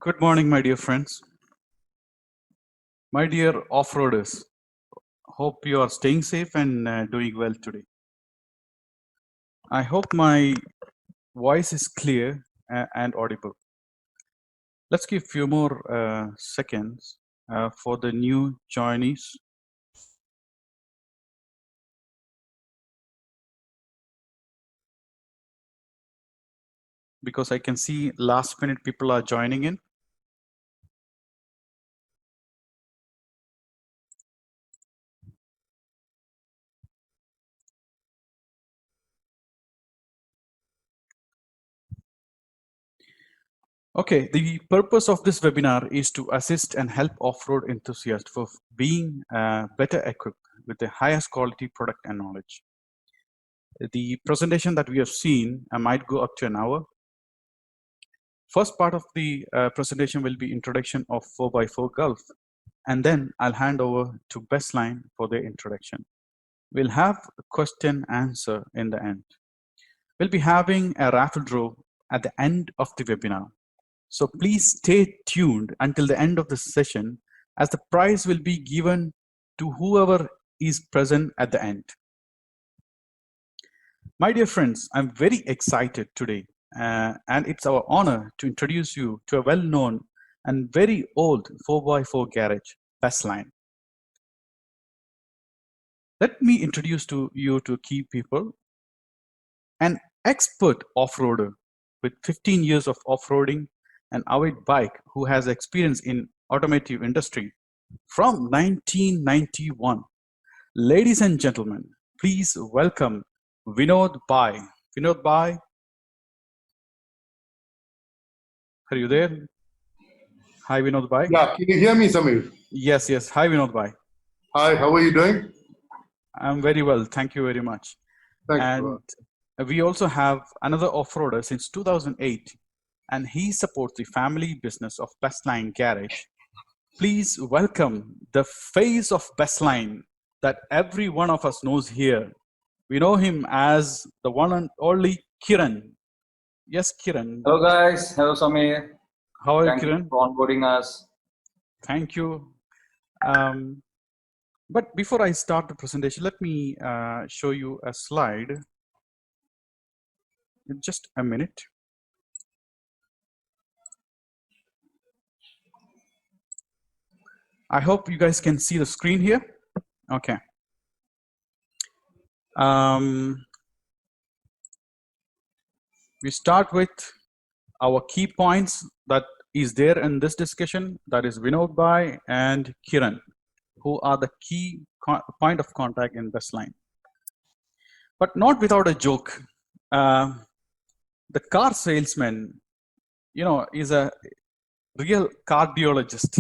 Good morning, my dear friends. My dear off-roaders, hope you are staying safe and doing well today. I hope my voice is clear and audible. Let's give a few more seconds for the new joinees. Because I can see last minute people are joining in. Okay, the purpose of this webinar is to assist and help off-road enthusiasts for being better equipped with the highest quality product and knowledge. The presentation that we have seen might go up to an hour. First part of the presentation will be introduction of 4x4Gulf, and then I'll hand over to Bestline for their introduction. We'll have a question answer in the end. We'll be having a raffle draw at the end of the webinar. So please stay tuned until the end of the session, as the prize will be given to whoever is present at the end. My dear friends, I'm very excited today, and it's our honor to introduce you to a well-known and very old 4x4 garage, Bestline. Let me introduce you to key people. An expert off-roader with 15 years of off-roading and avid bike, who has experience in automotive industry from 1991. Ladies and gentlemen, please welcome Vinod Bhai. Vinod Bhai, are you there? Hi, Vinod Bhai. Yeah, can you hear me, Samir? Yes, yes. Hi, Vinod Bhai. Hi, how are you doing? I'm very well. Thank you very much. Thanks. And we also have another off-roader since 2008, and he supports the family business of Bestline Garage. Please welcome the face of Bestline that every one of us knows here. We know him as the one and only Kiran. Yes, Kiran. Hello guys. Hello Samir. How are you, Thank Kiran? you for onboarding us. Thank you. But before I start the presentation, let me show you a slide. In just a minute. I hope you guys can see the screen here. Okay. We start with our key points that is there in this discussion. That is Vinod Bhai and Kiran, who are the key point of contact in Bestline. But not without a joke. The car salesman, is a real cardiologist.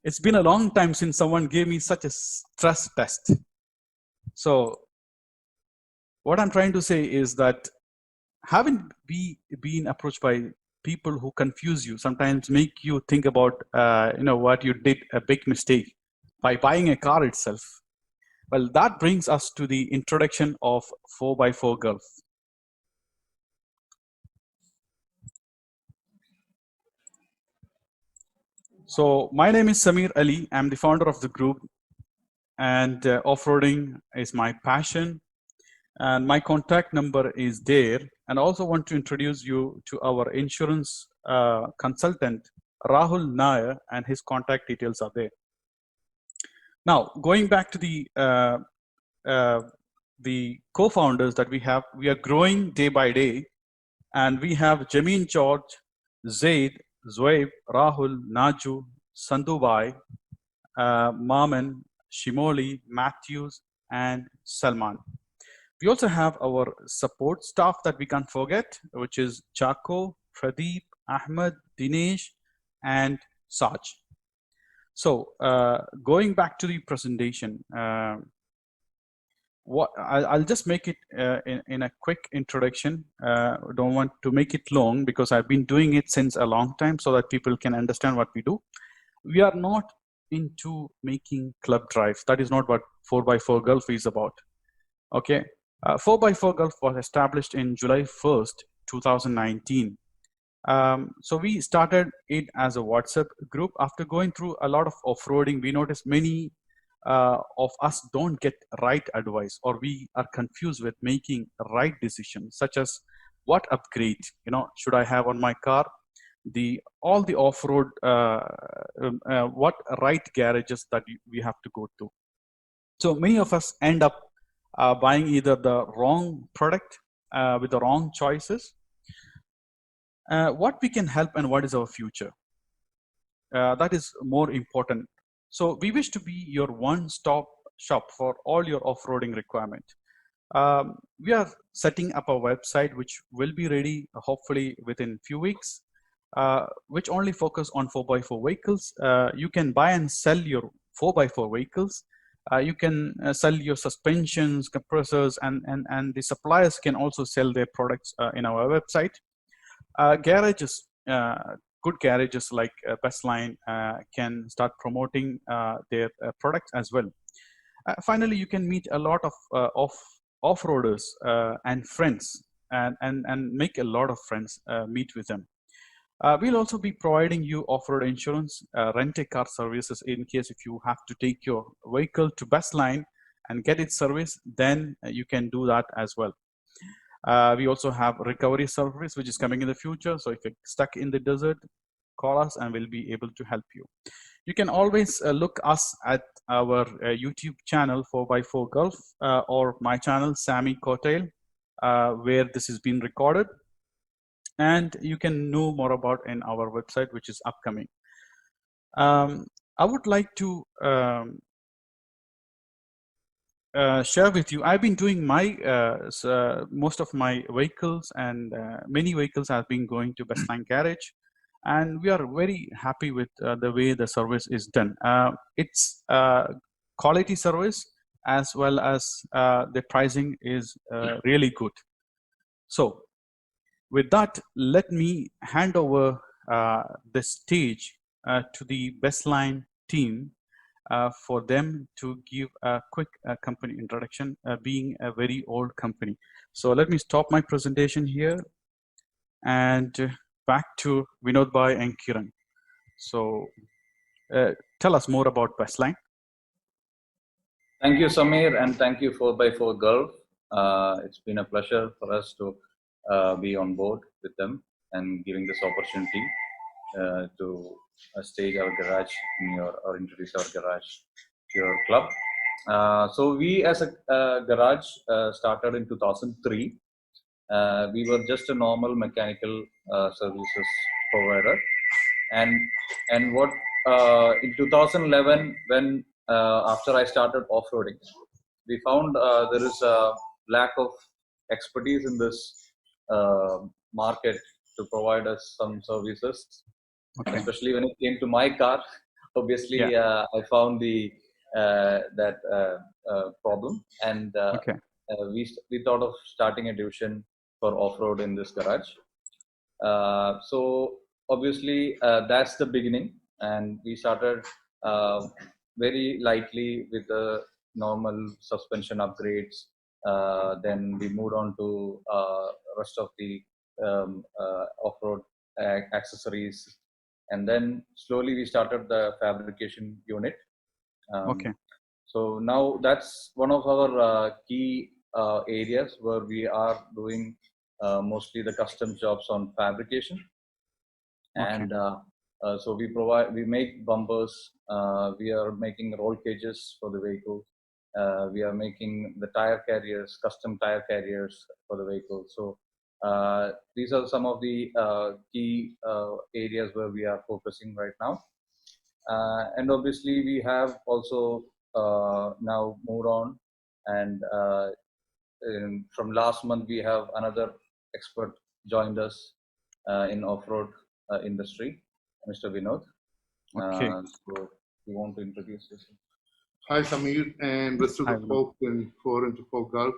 It's been a long time since someone gave me such a stress test. So what I'm trying to say is that haven't we been approached by people who confuse you, sometimes make you think about, what you did a big mistake by buying a car itself? Well, that brings us to the introduction of 4x4Gulf. So my name is Samir Ali. I'm the founder of the group, and off-roading is my passion. And my contact number is there. And I also want to introduce you to our insurance consultant, Rahul Nair, and his contact details are there. Now, going back to the co-founders that we have, we are growing day by day. And we have Jameen George, Zaid, Zoeb, Rahul, Naju, Sandhubai, Maman, Shimoli, Matthews, and Salman. We also have our support staff that we can't forget, which is Chako, Pradeep, Ahmed, Dinesh, and Saj. So going back to the presentation, I'll just make it in a quick introduction. Don't want to make it long because I've been doing it since a long time so that people can understand what we do. We are not into making club drives. That is not what 4x4Gulf is about. Okay. 4x4Gulf was established in July 1st, 2019. So we started it as a WhatsApp group. After going through a lot of off-roading, we noticed many of us don't get right advice, or we are confused with making right decisions, such as what upgrade should I have on my car, all the off-road, what right garages that we have to go to. So many of us end up buying either the wrong product with the wrong choices. What we can help and what is our future, that is more important. So we wish to be your one-stop shop for all your off-roading requirement. We are setting up a website which will be ready hopefully within few weeks, which only focus on 4x4 vehicles. You can buy and sell your 4x4 vehicles. You can sell your suspensions, compressors, and the suppliers can also sell their products in our website. Garages, good garages like Bestline can start promoting their products as well. Finally, you can meet a lot of off-roaders and friends, and make a lot of friends, meet with them. We'll also be providing you off-road insurance, rent-a-car services in case if you have to take your vehicle to Bestline and get it serviced, then you can do that as well. We also have recovery service, which is coming in the future. So if you're stuck in the desert, call us and we'll be able to help you. You can always look us at our YouTube channel 4x4Gulf or my channel Sammy Cotail, where this is being recorded. And you can know more about in our website, which is upcoming. I would like to share with you, I've been doing my most of my vehicles, and many vehicles have been going to Bestline Garage, and we are very happy with the way the service is done. It's quality service, as well as the pricing is really good. So with that, let me hand over the stage to the Bestline team for them to give a quick company introduction, being a very old company. So let me stop my presentation here and back to Vinod Bhai and Kiran. So tell us more about Bestline. Thank you, Samir, and thank you 4x4 Gulf. It's been a pleasure for us to be on board with them and giving this opportunity to stage our garage in your, or introduce our garage to your club. So we as a garage started in 2003. We were just a normal mechanical services provider, and what in 2011, when after I started off-roading, we found there is a lack of expertise in this market to provide us some services. Okay. Especially when it came to my car, obviously, yeah. I found the that problem, and okay. We thought of starting a division for off-road in this garage. So obviously, that's the beginning, and we started very lightly with the normal suspension upgrades. Then we moved on to rest of the off-road accessories. And then slowly we started the fabrication unit. Okay. So now that's one of our key areas where we are doing mostly the custom jobs on fabrication. Okay. And so we make bumpers. We are making roll cages for the vehicle. We are making the tire carriers, custom tire carriers for the vehicle. So these are some of the key areas where we are focusing right now. And obviously we have also now moved on, and from last month we have another expert joined us in off-road industry, Mr. Vinod. Okay. So you want to introduce yourself? Hi Samir and rest of the folks in 4x4 Gulf.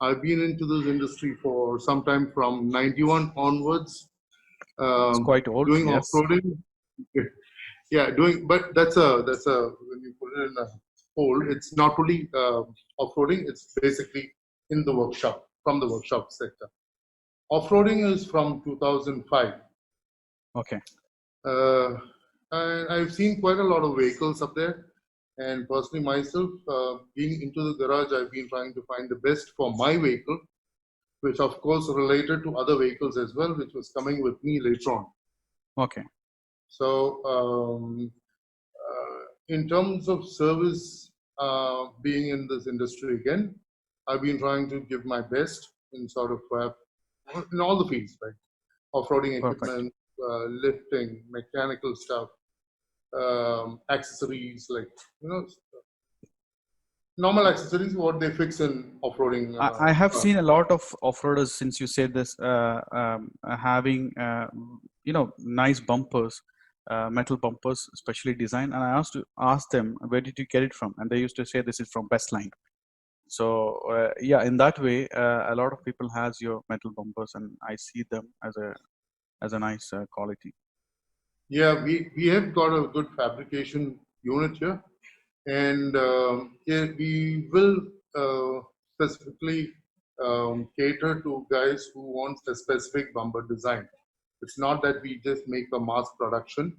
I've been into this industry for some time, from 91 onwards. It's quite old. Doing yes. off-roading. Yeah, but that's a when you put it in a whole, it's not really off-roading. It's basically in the workshop, from the workshop sector. Off-roading is from 2005. Okay. And I've seen quite a lot of vehicles up there. And personally, myself, being into the garage, I've been trying to find the best for my vehicle, which of course related to other vehicles as well, which was coming with me later on. Okay. So in terms of service, being in this industry again, I've been trying to give my best in sort of in all the fields, like off-roading equipment, lifting, mechanical stuff, accessories, like, you know, normal accessories what they fix in off-roading. I have seen a lot of off-roaders, since you said this, having you know, nice bumpers, metal bumpers, specially designed. And I asked them, where did you get it from? And they used to say, this is from Bestline. So yeah, in that way, a lot of people has your metal bumpers, and I see them as a nice quality. Yeah, we have got a good fabrication unit here, and yeah, we will specifically cater to guys who want a specific bumper design. It's not that we just make a mass production.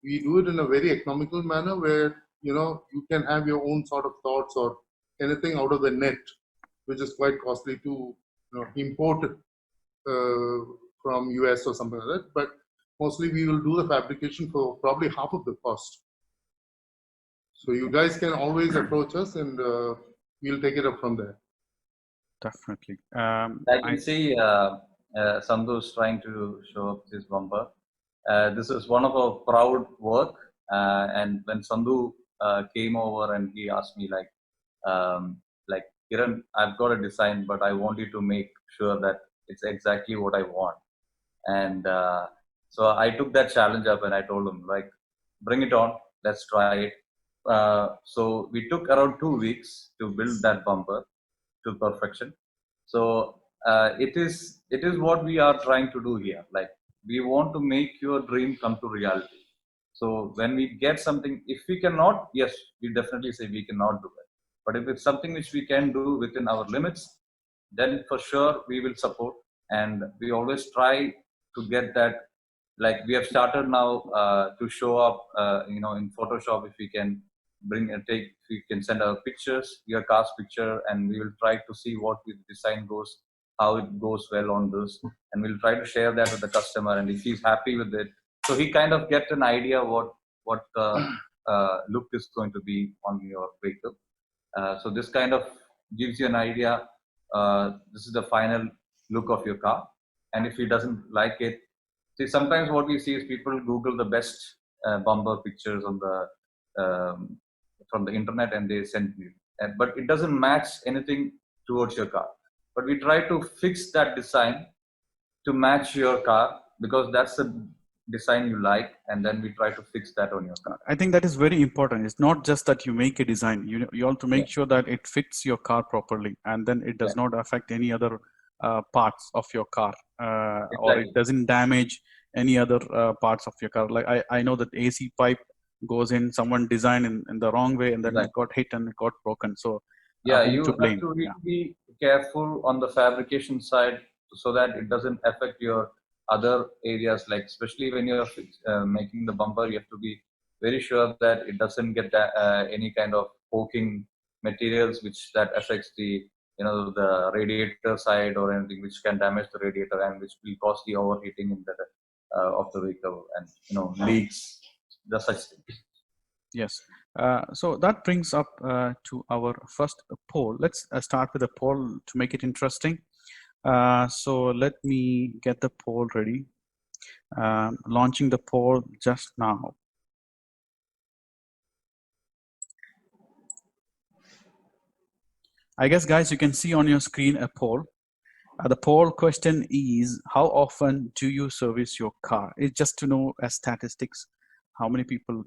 We do it in a very economical manner where, you know, you can have your own sort of thoughts or anything out of the net, which is quite costly to, you know, import from US or something like that. But mostly we will do the fabrication for probably half of the cost. So you guys can always approach us, and we'll take it up from there. Definitely. I can see Sandhu's trying to show up this bumper. This is one of our proud work. And when Sandhu came over and he asked me like, Kiran, I've got a design, but I want you to make sure that it's exactly what I want. And so I took that challenge up, and I told him, like, bring it on, let's try it. So we took around 2 weeks to build that bumper to perfection. So it is what we are trying to do here. Like, we want to make your dream come to reality. So when we get something, if we cannot, yes, we definitely say we cannot do it. But if it's something which we can do within our limits, then for sure we will support. And we always try to get that. Like, we have started now to show up, you know, in Photoshop. If we can we can send our pictures, your car's picture, and we will try to see what the design goes, how it goes well on this, and we'll try to share that with the customer. And if he's happy with it, so he kind of get an idea what the look is going to be on your vehicle. So this kind of gives you an idea. This is the final look of your car, and if he doesn't like it, see, sometimes what we see is people Google the best bumper pictures on the from the internet, and they send me, but it doesn't match anything towards your car. But we try to fix that design to match your car, because that's the design you like, and then we try to fix that on your car. I think that is very important. It's not just that you make a design, you have to make sure that it fits your car properly, and then it does not affect any other parts of your car, or it doesn't damage any other parts of your car. Like I know that AC pipe goes in, someone designed in the wrong way, and then it got hit and it got broken. So yeah, you have to really be careful on the fabrication side, so that it doesn't affect your other areas. Like, especially when you're making the bumper, you have to be very sure that it doesn't get any kind of poking materials which that affects the, you know, the radiator side or anything which can damage the radiator, and which will cause the overheating in the of the vehicle, and, you know, leaks, the such things. Yes. So that brings up to our first poll. Let's start with a poll to make it interesting. So let me get the poll ready. Launching the poll just now. I guess, guys, you can see on your screen a poll. The poll question is, how often do you service your car? It's just to know as statistics, how many people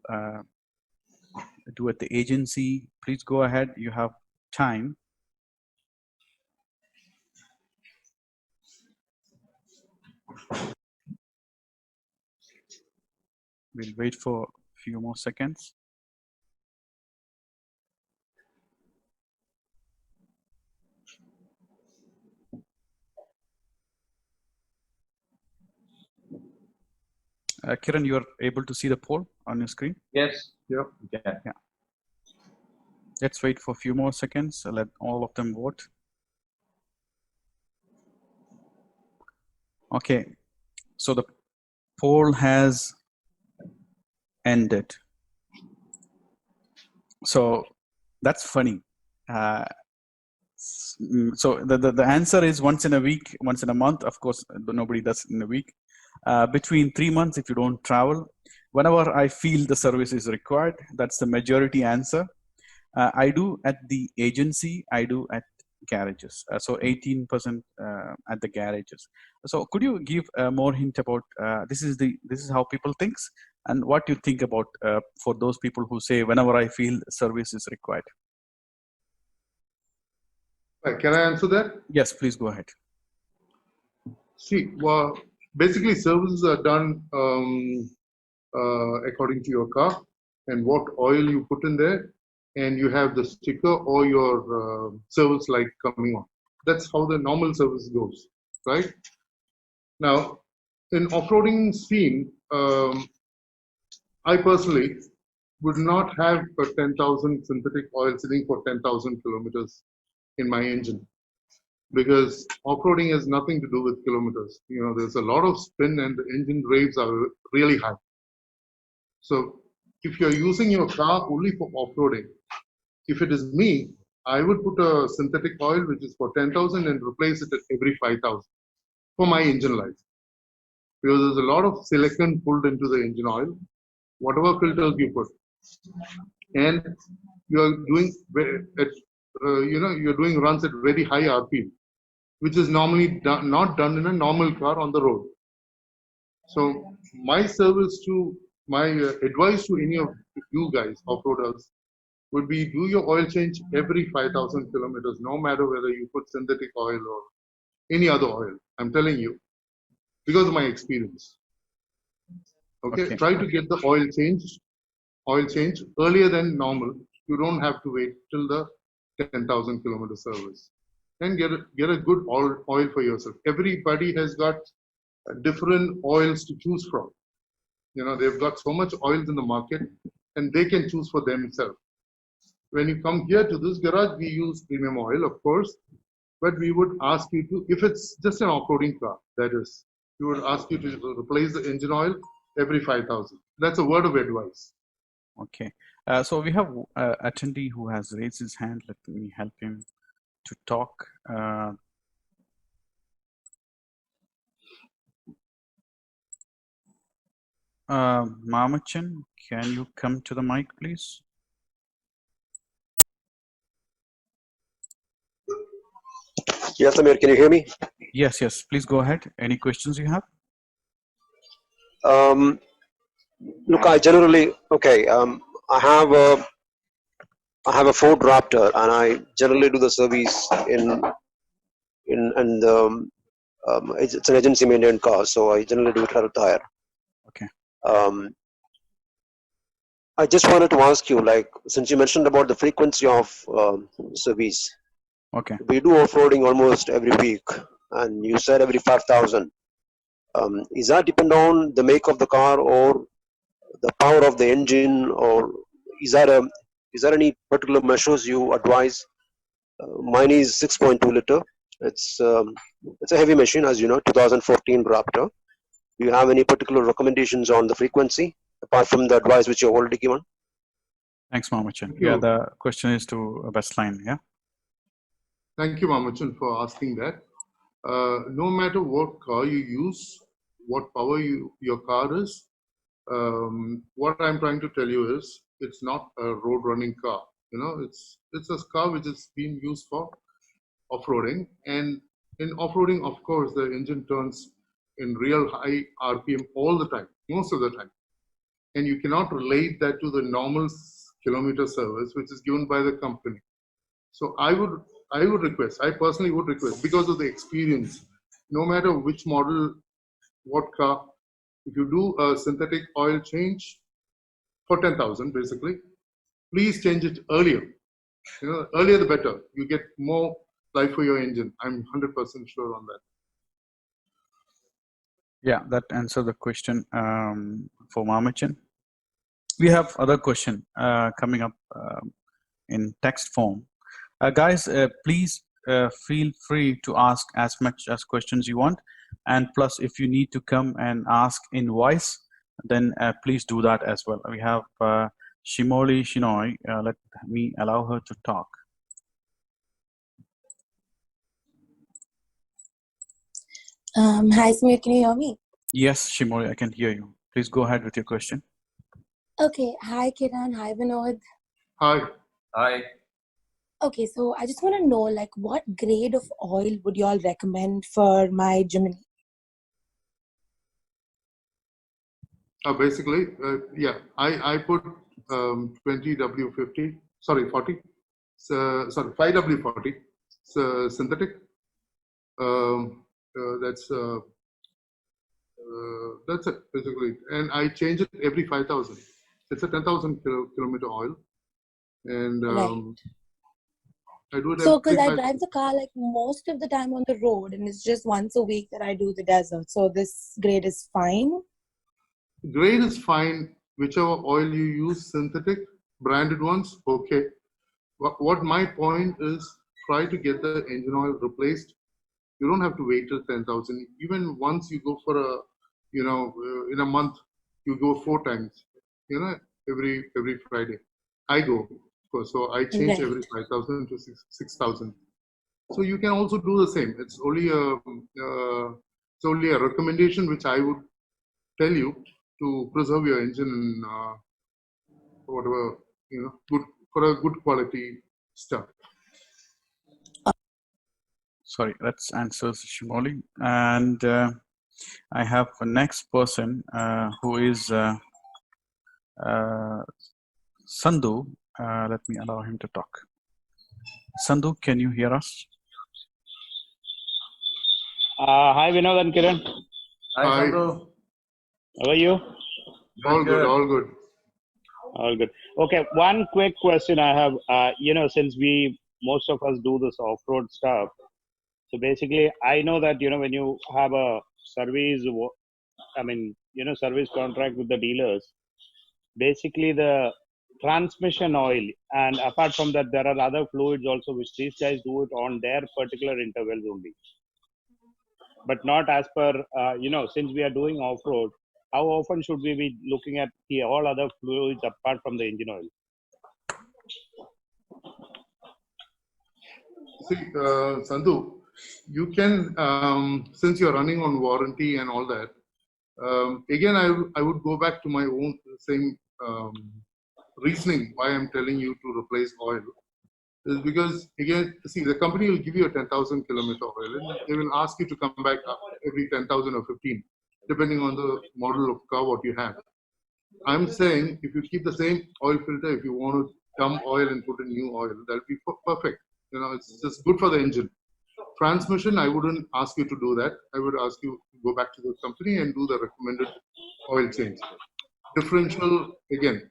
do at the agency. Please go ahead, you have time. We'll wait for a few more seconds. Kiran, you are able to see the poll on your screen? Yes. Yep. Yeah. Let's wait for a few more seconds. Let all of them vote. Okay, so the poll has ended. So that's funny. So the answer is once in a week, once in a month. Of course, nobody does in a week. Between 3 months if you don't travel. Whenever I feel the service is required, that's the majority answer. I do at the agency, I do at garages. So 18% at the garages. So could you give more hint about this is how people thinks, and what you think about for those people who say whenever I feel service is required? Can I answer that? Yes, please go ahead. See, well, basically services are done according to your car and what oil you put in there, and you have the sticker or your service light coming on. That's how the normal service goes, right? Now, in off-roading scene, I personally would not have a 10,000 synthetic oil sitting for 10,000 kilometers in my engine, because off-roading has nothing to do with kilometers. You know, there's a lot of spin and the engine rates are really high. So if you're using your car only for off-roading, if it is me, I would put a synthetic oil which is for 10,000 and replace it at every 5,000 for my engine life. Because there's a lot of silicon pulled into the engine oil, whatever filters you put. And you're doing, you're doing runs at very high RPM, which is normally not done in a normal car on the road. So my advice to any of you guys, off-roaders, would be do your oil change every 5,000 kilometers, no matter whether you put synthetic oil or any other oil. I'm telling you, because of my experience. Okay, try to get the oil change earlier than normal. You don't have to wait till the 10,000 kilometer service, and get a good oil for yourself. Everybody has got different oils to choose from. You know, they've got so much oils in the market, and they can choose for themselves. When you come here to this garage, we use premium oil, of course, but we would ask you to, if it's just an off-roading car, that is, we would ask you to replace the engine oil every 5,000. That's a word of advice. Okay. So we have an attendee who has raised his hand. Let me help him to talk. Mamachan, can you come to the mic, please? Yes, Amir, can you hear me? Yes, yes. Please go ahead. Any questions you have? Look, I generally, I have a Ford Raptor, and I generally do the service it's an agency maintained car, so I generally do it at a tire. Okay. I just wanted to ask you, like, since you mentioned about the frequency of service. Okay. We do off-roading almost every week, and you said every 5,000. Is that depend on the make of the car or the power of the engine, or is there any particular measures you advise? Mine is 6.2 liter. It's a heavy machine, as you know, 2014 Raptor. Do you have any particular recommendations on the frequency apart from the advice which you have already given? Thanks, Mamachan. Yeah, the question is to Bestline. Yeah. Thank you, Mamachan, for asking that. No matter what car you use, what power your car is, what I'm trying to tell you is it's not a road running car. You know, it's a car which is being used for off-roading, and in off-roading, of course, the engine turns in real high RPM all the time, most of the time, and you cannot relate that to the normal kilometer service which is given by the company. So I personally would request, because of the experience, no matter which model, what car, if you do a synthetic oil change for 10,000, basically, please change it earlier. You know, earlier the better. You get more life for your engine. I'm 100% sure on that. Yeah, that answers the question for Mamachan. We have other question coming up in text form. Guys, please feel free to ask as much as questions you want. And plus, if you need to come and ask in voice, then please do that as well. We have Shimoli Shinoi. Let me allow her to talk. Hi, Samir, can you hear me? Yes, Shimoli, I can hear you. Please go ahead with your question. Okay, hi Kiran, hi Vinod. Hi. Hi. Okay, so I just want to know, like, what grade of oil would you all recommend for my Gemini? Basically, yeah, I put 20W50, sorry, 40, sorry, 5W40, synthetic. That's it basically, and I change it every 5,000. It's a 10,000 kilometer oil, and Right. I do it So, every because I 5,000. drive the car like most of the time on the road, and it's just once a week that I do the desert. So this grade is fine. Grade is fine, whichever oil you use, synthetic, branded ones, okay. What my point is, try to get the engine oil replaced. You don't have to wait till 10,000. Even once you go for a, in a month, you go 4 times, every Friday. I go, of course, so I change Right. every 5,000 to 6,000. So you can also do the same. It's only a recommendation which I would tell you to preserve your engine, whatever, good for a good quality stuff. Sorry, that's answers Shimoli. And I have the next person who is Sandhu. Let me allow him to talk. Sandhu, can you hear us? Hi Vinod and Kiran. Hi, Hi. Sandhu. How are you? All good, all good. All good. Okay, one quick question I have. Since most of us do this off-road stuff, so basically I know that when you have a service, service contract with the dealers, basically the transmission oil, and apart from that, there are other fluids also which these guys do it on their particular intervals only, but not as per since we are doing off-road, how often should we be looking at all other fluids apart from the engine oil? See, Sandhu, you can, since you're running on warranty and all that, again, I would go back to my own same reasoning why I'm telling you to replace oil. Is because, again, see, the company will give you a 10,000 kilometer oil, and they will ask you to come back every 10,000 or 15, depending on the model of car what you have. I'm saying if you keep the same oil filter, if you want to dump oil and put in new oil, that'll be perfect. It's just good for the engine. Transmission, I wouldn't ask you to do that. I would ask you to go back to the company and do the recommended oil change. Differential, again,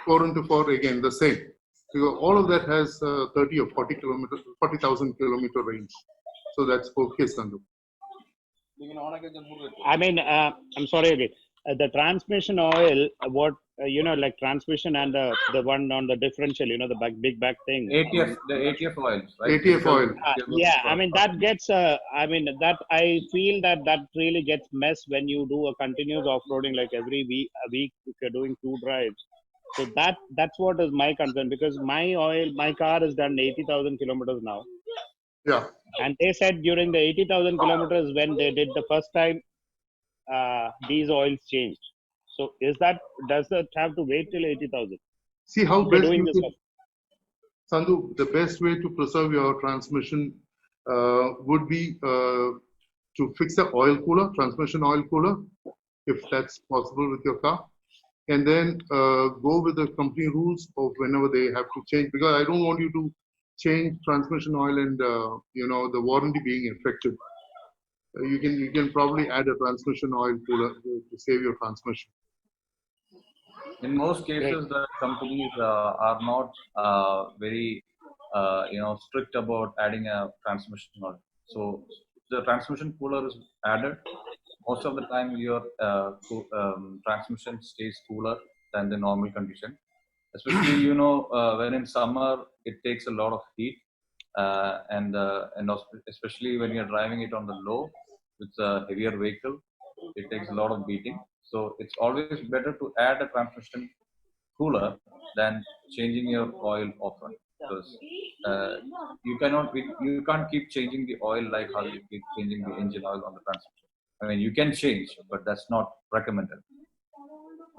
4x4, again, the same. So all of that has 30 or 40,000 kilometer range. So that's okay, Sandhu. I'm sorry again. The transmission oil, like transmission and the one on the differential, the big back thing. ATF, the ATF oils, right? ATF oil. Yeah, that gets, that I feel that really gets messed when you do a continuous off-roading, like every week if you're doing 2 drives. So that's what is my concern, because my car has done 80,000 kilometers now. Yeah. And they said during the 80,000 kilometers when they did the first time, these oils changed. So does that have to wait till 80,000? See how best you could, stuff. Sandhu, the best way to preserve your transmission would be to fix the oil cooler, transmission oil cooler, if that's possible with your car. And then go with the company rules of whenever they have to change, because I don't want you to change transmission oil and the warranty being affected. You can probably add a transmission oil cooler to save your transmission. In most cases, the companies are not very strict about adding a transmission oil. So the transmission cooler is added, most of the time your transmission stays cooler than the normal condition. Especially, when in summer it takes a lot of heat, and especially when you're driving it on the low with a heavier vehicle, it takes a lot of beating. So it's always better to add a transmission cooler than changing your oil often, because uh, you can't keep changing the oil like how you keep changing the engine oil on the transmission. I mean, you can change, but that's not recommended.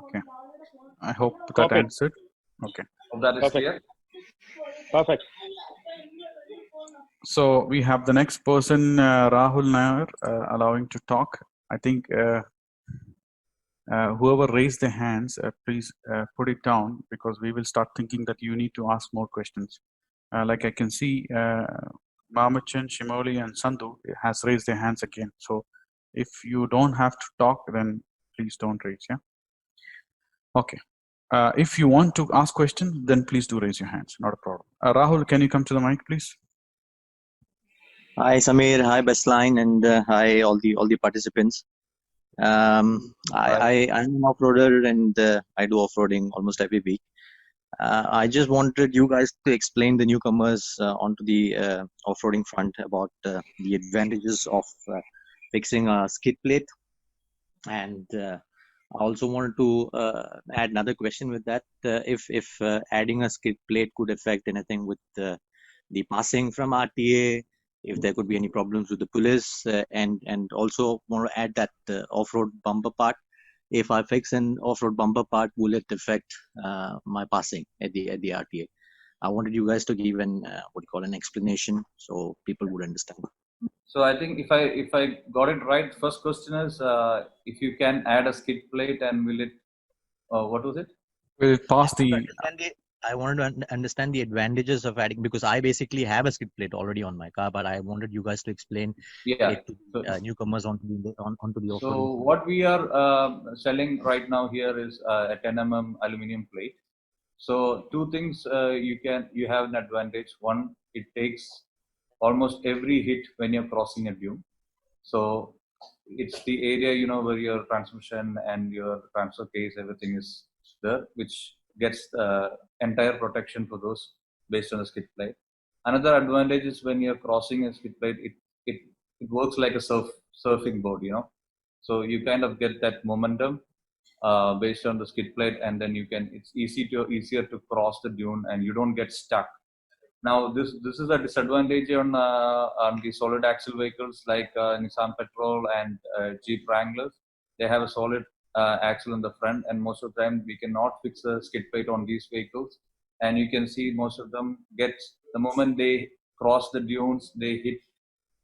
Okay. I hope that Okay. answered. Okay. Hope that is Perfect. clear. Perfect. So we have the next person, Rahul Nair, allowing to talk. I think whoever raised their hands, please put it down, because we will start thinking that you need to ask more questions. Like I can see, Mamachan, Shimoli, and Sandhu has raised their hands again. So if you don't have to talk, then please don't raise. Yeah. Okay. If you want to ask questions, then please do raise your hands. Not a problem. Rahul, can you come to the mic, please? Hi Samir, hi Bestline, and hi all the participants. I'm an off-roader and I do off-roading almost every week. I just wanted you guys to explain the newcomers onto the off-roading front about the advantages of fixing a skid plate, and I also wanted to add another question with that. If adding a skid plate could affect anything with the passing from RTA, if there could be any problems with the police, and also want to add that off-road bumper part. If I fix an off-road bumper part, will it affect my passing at the RTA? I wanted you guys to give an an explanation so people would understand. So I think if I got it right, first question is if you can add a skid plate, and will it? What was it? Will it pass the? I wanted to understand the advantages of adding, because I basically have a skid plate already on my car, but I wanted you guys to explain it to newcomers onto the off-roading. So what we are selling right now here is a 10 mm aluminum plate. So two things you have an advantage. One, it takes almost every hit when you're crossing a dune. So it's the area where your transmission and your transfer case, everything is there, which gets entire protection for those based on the skid plate. Another advantage is when you're crossing a skid plate, it works like a surfing board, so you kind of get that momentum based on the skid plate, and then it's easier to cross the dune and you don't get stuck. Now this is a disadvantage on the solid axle vehicles like Nissan Petrol and Jeep Wranglers. They have a solid axle in the front, and most of the time we cannot fix a skid plate on these vehicles. And you can see most of them the moment they cross the dunes, they hit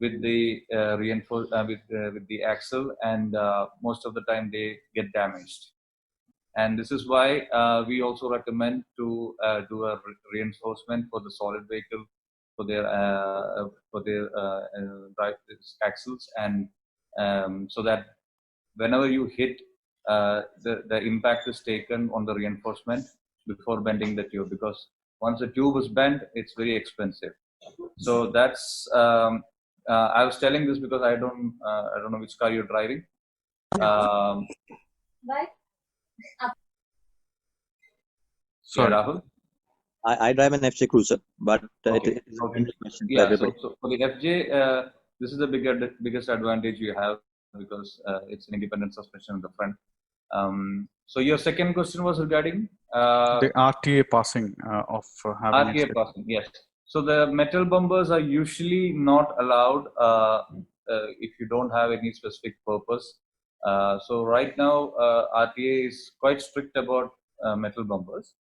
with the with the axle, and most of the time they get damaged. And this is why we also recommend to do a reinforcement for the solid vehicle for their drive axles, and so that whenever you hit, the impact is taken on the reinforcement before bending the tube, because once the tube is bent, it's very expensive. So that's I was telling this because I don't know which car you're driving. Sorry. Yeah, Rahul? I drive an FJ Cruiser, but Okay. it is a general question for Yeah, everybody. so for the FJ, this is the biggest advantage you have, because it's an independent suspension in the front. So your second question was regarding The RTA passing of having a RTA skid. passing. Yes. So the metal bumpers are usually not allowed if you don't have any specific purpose. So right now, RTA is quite strict about metal bumpers.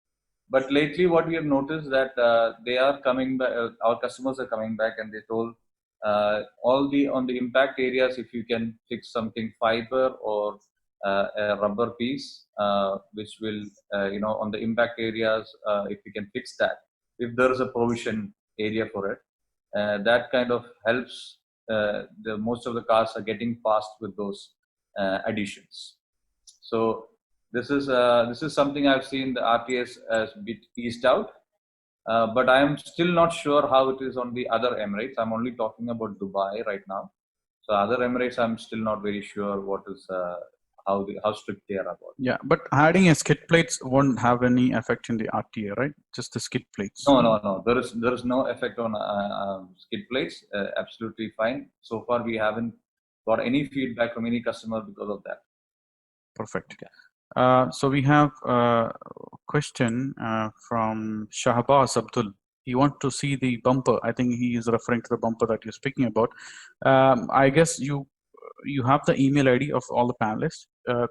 But lately, what we have noticed that they are coming back. Our customers are coming back, and they told on the impact areas, if you can fix something fiber or a rubber piece, which will on the impact areas, if you can fix that, if there is a provision area for it, that kind of helps. The most of the cars are getting passed with those additions. So this is something I've seen the RTS as bit eased out, but I am still not sure how it is on the other Emirates. I'm only talking about Dubai right now. So other Emirates, I'm still not very sure what is how strict they are about. Yeah, but adding a skid plates won't have any effect in the RTA, right? Just the skid plates. No. There is no effect on skid plates. Absolutely fine. So far, we haven't got any feedback from any customer because of that. Perfect. So we have a question from Shahbaz Abdul. He wants to see the bumper. I think he is referring to the bumper that you're speaking about. I guess you have the email ID of all the panelists.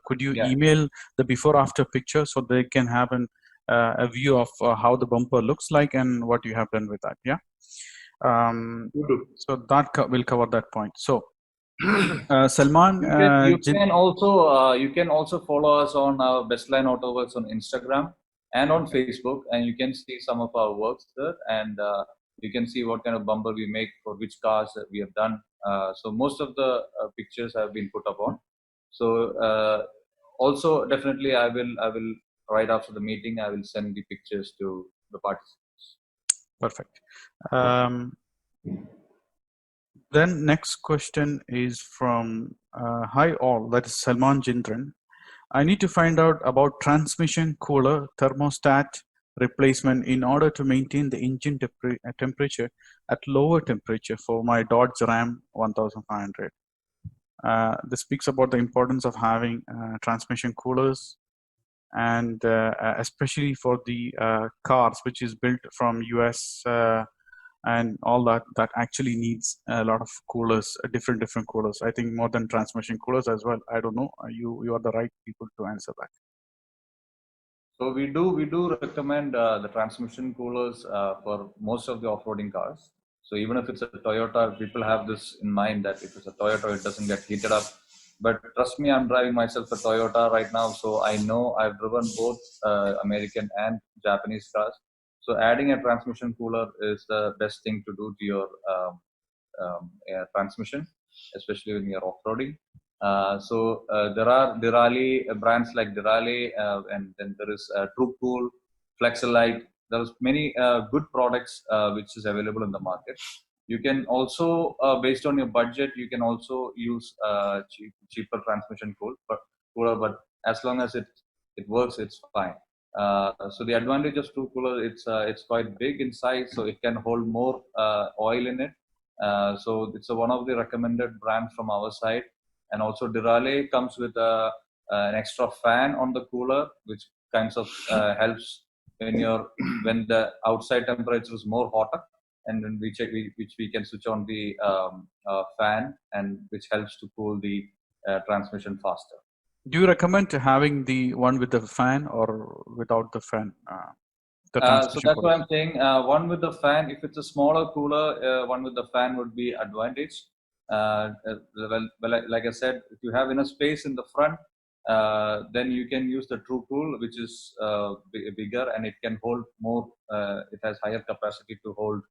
Could you email the before-after picture so they can have a view of how the bumper looks like and what you have done with that? Yeah. So that will cover that point. So Salman, you can also follow us on our Bestline Autoworks on Instagram and on Facebook, and you can see some of our works there, and you can see what kind of bumper we make for which cars that we have done. So most of the pictures have been put up on. So also definitely I will right after the meeting I will send the pictures to the participants. Perfect. Then next question is from hi all, that is Salman Jindran. I need to find out about transmission cooler thermostat replacement in order to maintain the engine temperature at lower temperature for my Dodge Ram 1500. This speaks about the importance of having transmission coolers, and especially for the cars which is built from US and all that actually needs a lot of coolers, different coolers. I think more than transmission coolers as well. I don't know. You are the right people to answer that. So we do recommend the transmission coolers for most of the off-roading cars. So even if it's a Toyota, people have this in mind that if it's a Toyota, it doesn't get heated up. But trust me, I'm driving myself a Toyota right now, so I know I've driven both American and Japanese cars. So adding a transmission cooler is the best thing to do to your transmission, especially when you're off-roading. There are Dirali brands like Dirali, and then there is TrueCool, Flexolite. There's many good products which is available in the market. You can also, based on your budget, you can also use cheaper transmission cooler, but as long as it works, it's fine. So the advantage of TrueCooler, it's quite big in size, so it can hold more oil in it. So it's one of the recommended brands from our side. And also Dirale comes with an extra fan on the cooler, which kinds of helps when the outside temperature is more hotter, and then which we can switch on the fan, and which helps to cool the transmission faster. Do you recommend having the one with the fan or without the fan? So that's what I'm saying. One with the fan, if it's a smaller cooler, one with the fan would be advantage. Like I said, if you have enough space in the front, then you can use the TrueCool, which is bigger and it can hold more. It has higher capacity to hold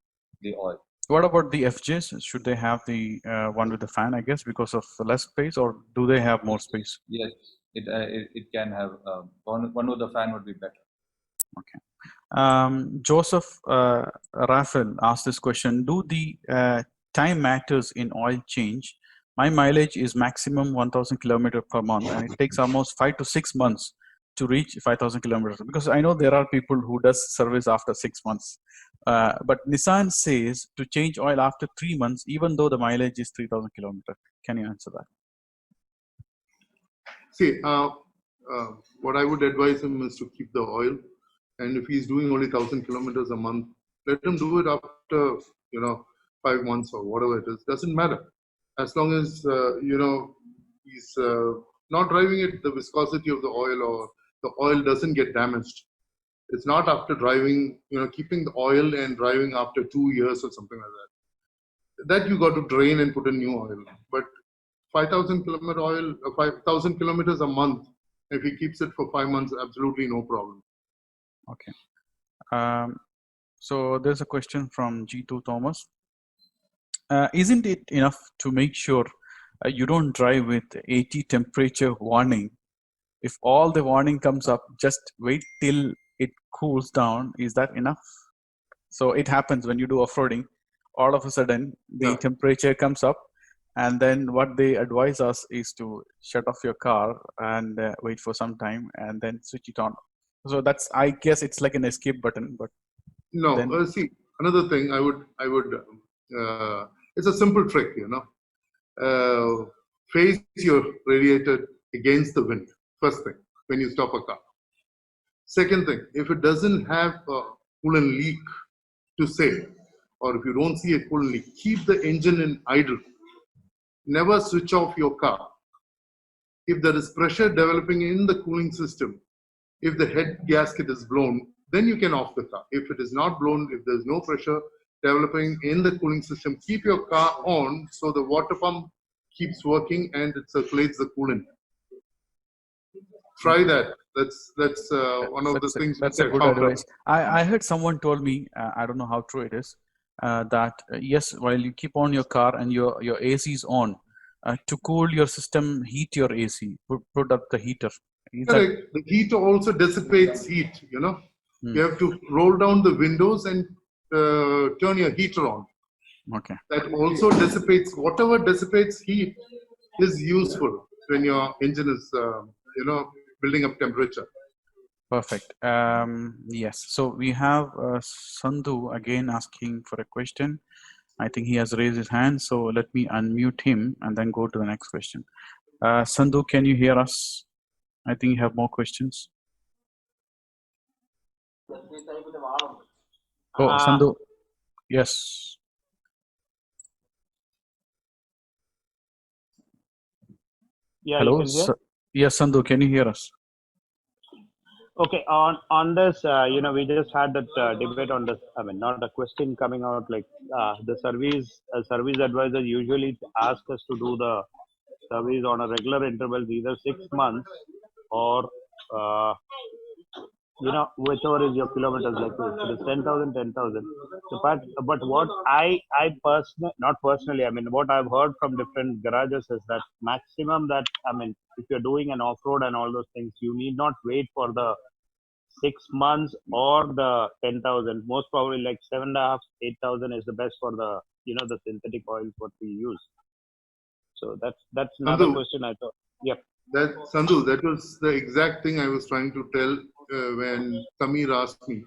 the oil. What about the FJs? Should they have the one with the fan, I guess, because of less space, or do they have more space? Yes, it can have one with the fan would be better. Okay. Joseph Raphael asked this question: do the time matters in oil change? My mileage is maximum 1,000 kilometers per month, and it takes almost 5 to 6 months to reach 5,000 kilometers. Because I know there are people who does service after 6 months, but Nissan says to change oil after 3 months, even though the mileage is 3,000 kilometers. Can you answer that? See, what I would advise him is to keep the oil, and if he's doing only 1,000 kilometers a month, let him do it after 5 months or whatever it is. Doesn't matter, as long as he's not driving it the viscosity of the oil, or the oil doesn't get damaged. It's not after driving, keeping the oil and driving after 2 years or something like that. That you got to drain and put in new oil. But 5,000 kilometer oil, 5,000 kilometers a month, if he keeps it for 5 months, absolutely no problem. Okay. So there's a question from G2 Thomas. Isn't it enough to make sure you don't drive with 80 temperature warning? If all the warning comes up, just wait till it cools down. Is that enough? So it happens when you do off-roading. All of a sudden, the temperature comes up, And then what they advise us is to shut off your car and wait for some time and then switch it on. So that's, I guess it's like an escape button, but No, then see, another thing I would, it's a simple trick, face your radiator against the wind, first thing, when you stop a car. Second thing, if it doesn't have a coolant leak to say, or if you don't see a coolant leak, keep the engine in idle. Never switch off your car. If there is pressure developing in the cooling system, if the head gasket is blown, then you can off the car. If it is not blown, if there's no pressure developing in the cooling system, keep your car on so the water pump keeps working and it circulates the coolant. Try that. That's one of the things. That's a good advice. I heard someone told me, I don't know how true it is, that yes, while you keep on your car and your AC is on, to cool your system, heat your AC, put up the heater. Correct. The heat also dissipates heat, You have to roll down the windows and turn your heater on. Okay. That also dissipates, whatever dissipates heat is useful when your engine is, building up temperature. Perfect. Yes. So we have Sandhu again asking for a question. I think he has raised his hand. So let me unmute him and then go to the next question. Sandhu, can you hear us? I think you have more questions. Oh, Sandhu. Yes. Yeah, hello. you can hear? Yes, Sandhu, can you hear us? Okay, on this, we just had that debate on this. I mean, not a question coming out like the service advisor usually ask us to do the service on a regular intervals, either 6 months or whichever is your kilometers, like it is 10,000, 10,000. So, but what I personally, not personally, I mean, what I've heard from different garages is that maximum that, I mean, if you're doing an off-road and all those things, you need not wait for the 6 months or the 10,000. Most probably like 7.5, 8,000 is the best for the, the synthetic oils what we use. So that's another Sandhu, question I thought. Yep. Sandhu, that was the exact thing I was trying to tell when Samir asked me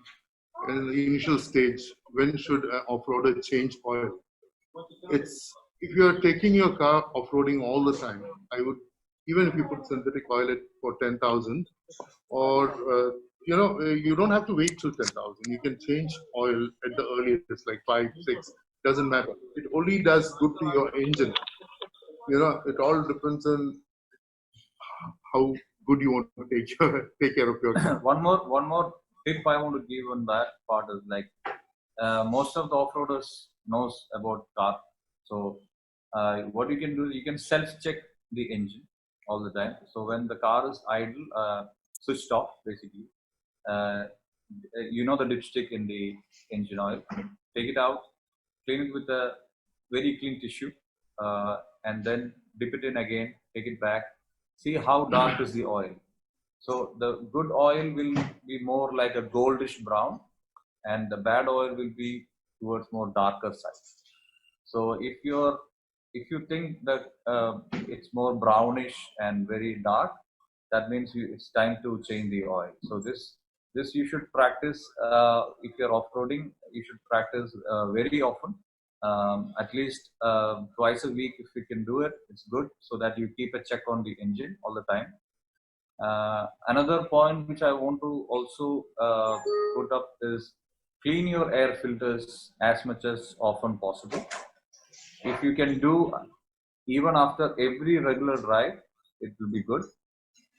in the initial stage, when should an off-roader change oil? It's, if you are taking your car off-roading all the time, I would, even if you put synthetic oil for 10,000, or you don't have to wait till 10,000. You can change oil at the earliest, like 5, 6, doesn't matter. It only does good to your engine. It all depends on how good you want to take care of your car. one more tip I want to give on that part is like most of the off-roaders knows about car. So what you can do, you can self-check the engine all the time. So when the car is idle, switched off basically, the dipstick in the engine oil, take it out, clean it with a very clean tissue, and then dip it in again, take it back, see how dark is the oil. So the good oil will be more like a goldish brown, and the bad oil will be towards more darker side. So if you think that it's more brownish and very dark, that means it's time to change the oil. So this you should practice if you're off-roading. You should practice very often, at least twice a week if you can do it. It's good so that you keep a check on the engine all the time. Another point which I want to also put up is clean your air filters as much as often possible. If you can do even after every regular drive, it will be good.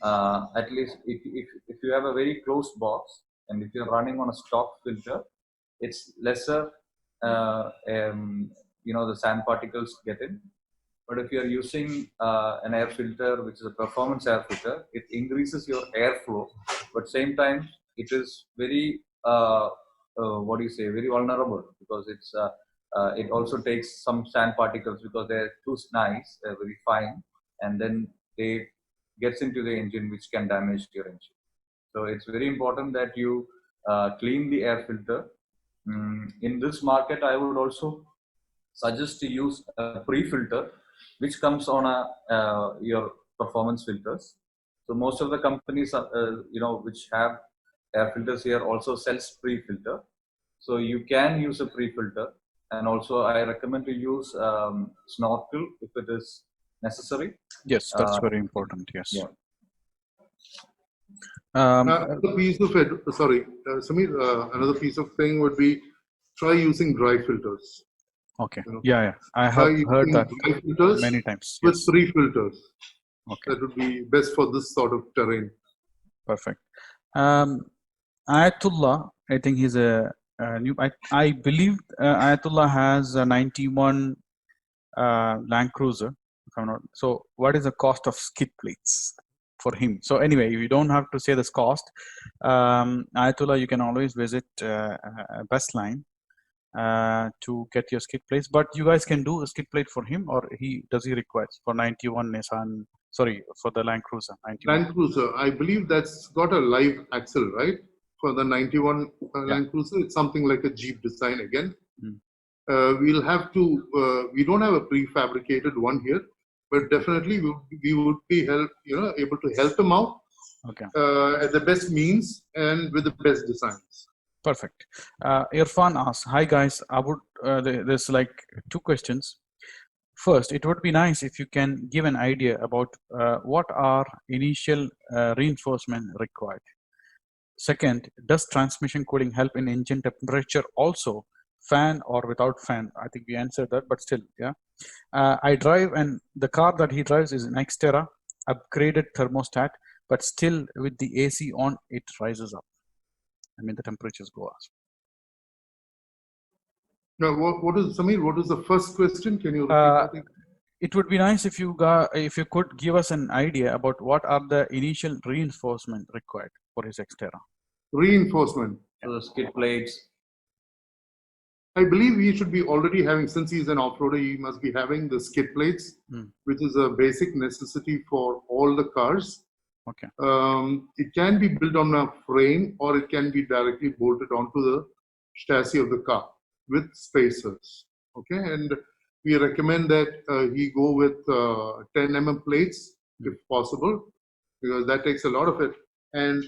At least if you have a very closed box and if you're running on a stock filter, it's lesser, the sand particles get in. But if you're using an air filter, which is a performance air filter, it increases your airflow, but same time it is very, very vulnerable, because it also takes some sand particles because they're too nice, they're very fine, and then they gets into the engine, which can damage your engine. So it's very important that you clean the air filter. In this market, I would also suggest to use a pre-filter which comes on your performance filters. So most of the companies, which have air filters here also sells pre-filter. So you can use a pre-filter, and also I recommend to use snorkel if it is necessary. Yes, that's very important. Yes. Yeah. Another piece of it, sorry, Samir, another piece of thing would be try using dry filters. Okay. You know, Yeah. I try have heard using that dry filters many times. with Yes. pre-filters. Okay. That would be best for this sort of terrain. Perfect. Ayatullah, I think he's a new. I believe Ayatullah has a 91 Land Cruiser. If I'm not. So, what is the cost of skid plates for him? So, anyway, you don't have to say this cost. Ayatullah, you can always visit Bestline to get your skid plates. But you guys can do a skid plate for him, or does he request for 91 Nissan? Sorry, for the Land Cruiser 91. Land Cruiser, I believe that's got a live axle, right? For the 91 Land Cruiser, it's something like a Jeep design again. We'll have to, we don't have a prefabricated one here, but definitely we would be able to help them out at the best means and with the best designs. Perfect. Irfan asks, hi guys, I would, there's like two questions. First, it would be nice if you can give an idea about what are initial reinforcement required. Second, does transmission cooling help in engine temperature also, fan or without fan? I think we answered that, but still, yeah. I drive, and the car that he drives is an Xterra, upgraded thermostat, but still with the AC on, it rises up. I mean, the temperatures go up. Now, what is, Samir, what is the first question? Can you repeat that? It would be nice if you could give us an idea about what are the initial reinforcement required for his Xterra. Reinforcement. So the skid plates. I believe he should be already having, since he's an off-roader, he must be having the skid plates, which is a basic necessity for all the cars. Okay. It can be built on a frame, or it can be directly bolted onto the chassis of the car with spacers. Okay, and we recommend that he go with 10 mm plates if possible, because that takes a lot of it. And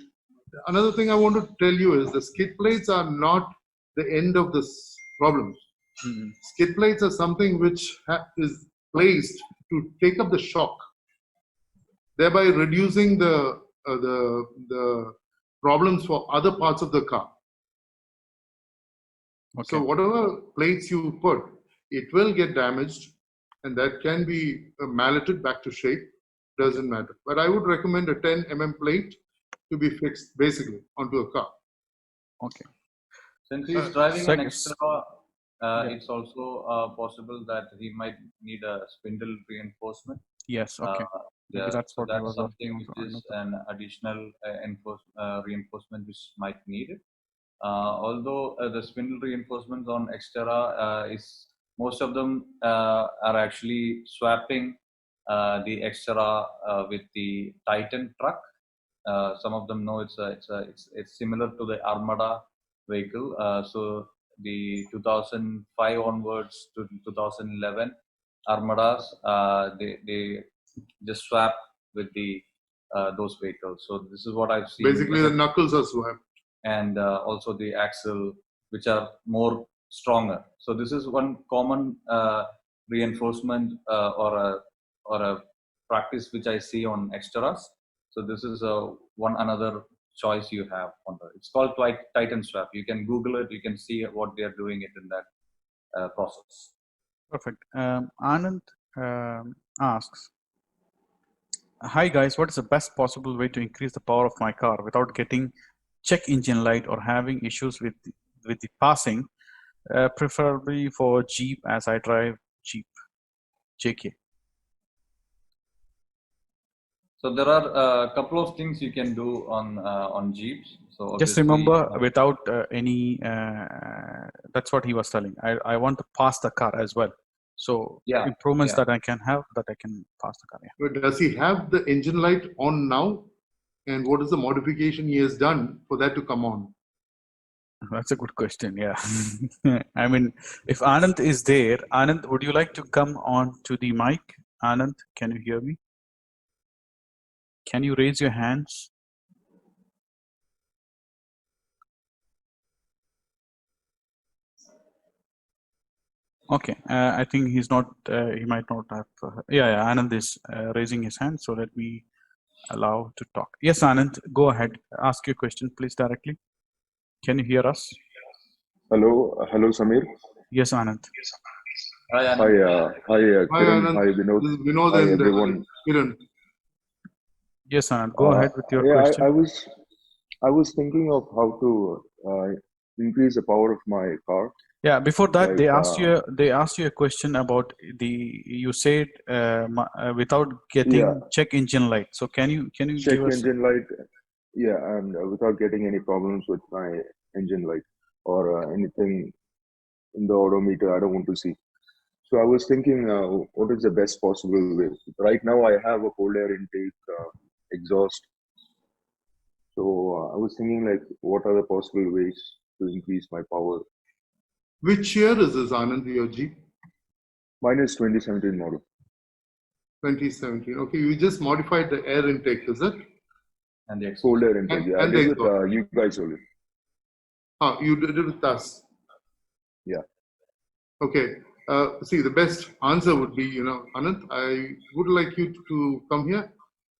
another thing I want to tell you is the skid plates are not the end of this problem. Skid plates are something which is placed to take up the shock, thereby reducing the problems for other parts of the car. Okay. So whatever plates you put, it will get damaged, and that can be malleted back to shape. Doesn't matter. But I would recommend a 10 mm plate to be fixed basically onto a car. Okay. Since he's driving an Xterra, it's also possible that he might need a spindle reinforcement. Yes. Okay. That's something which is an additional reinforcement which might need it. Although the spindle reinforcements on Xterra is, most of them are actually swapping the Xterra with the Titan truck. Some of them know it's similar to the Armada vehicle. So the 2005 onwards to 2011 Armadas, they just swap with the those vehicles. So this is what I've seen. Basically, the knuckles are swapped. And also the axle, which are more stronger. So this is one common reinforcement or a practice which I see on Xterras. So this is one another choice you have on the. It's called Titan swap. You can Google it. You can see what they are doing it in that process. Perfect. Anand asks, hi guys, what is the best possible way to increase the power of my car without getting check engine light or having issues with the passing, preferably for Jeep, as I drive Jeep JK. So there are a couple of things you can do on Jeeps. So just remember, without any, that's what he was telling. I want to pass the car as well. So improvements that I can have, that I can pass the car. Yeah. But does he have the engine light on now? And what is the modification he has done for that to come on? That's a good question. Yeah. I mean, if Anand is there, Anand, would you like to come on to the mic Anand, can you hear me? Can you raise your hands? Okay, I think he's not, he might not have, yeah, Anand is raising his hand, so let me allow to talk. Yes, Anand, go ahead. Ask your question, please, directly. Can you hear us? Hello, Samir. Yes, Anand. Hi, Hi, Anand. Hi, Kiran. Anand. Hi, Vinod. This is Vinod Hi, and everyone. Kiran. Yes, Anand, go ahead with your Yeah, question. I was thinking of how to increase the power of my car. Yeah, before that, Like, they asked you a question about you said without yeah, getting check engine light. So can you check give us? engine light. Yeah, and without getting any problems with my engine light or anything in the odometer, I don't want to see. So I was thinking, what is the best possible way? Right now, I have a cold air intake, exhaust. So I was thinking, like, what are the possible ways to increase my power? Which year is this, Anand, your Jeep? Mine is 2017 model. 2017. Okay, you just modified the air intake, is it? And the exhaust. Cold air intake. Yeah, I And the did with exhaust. you guys only. You did it with us. Yeah. Okay. See, the best answer would be, Anand, I would like you to come here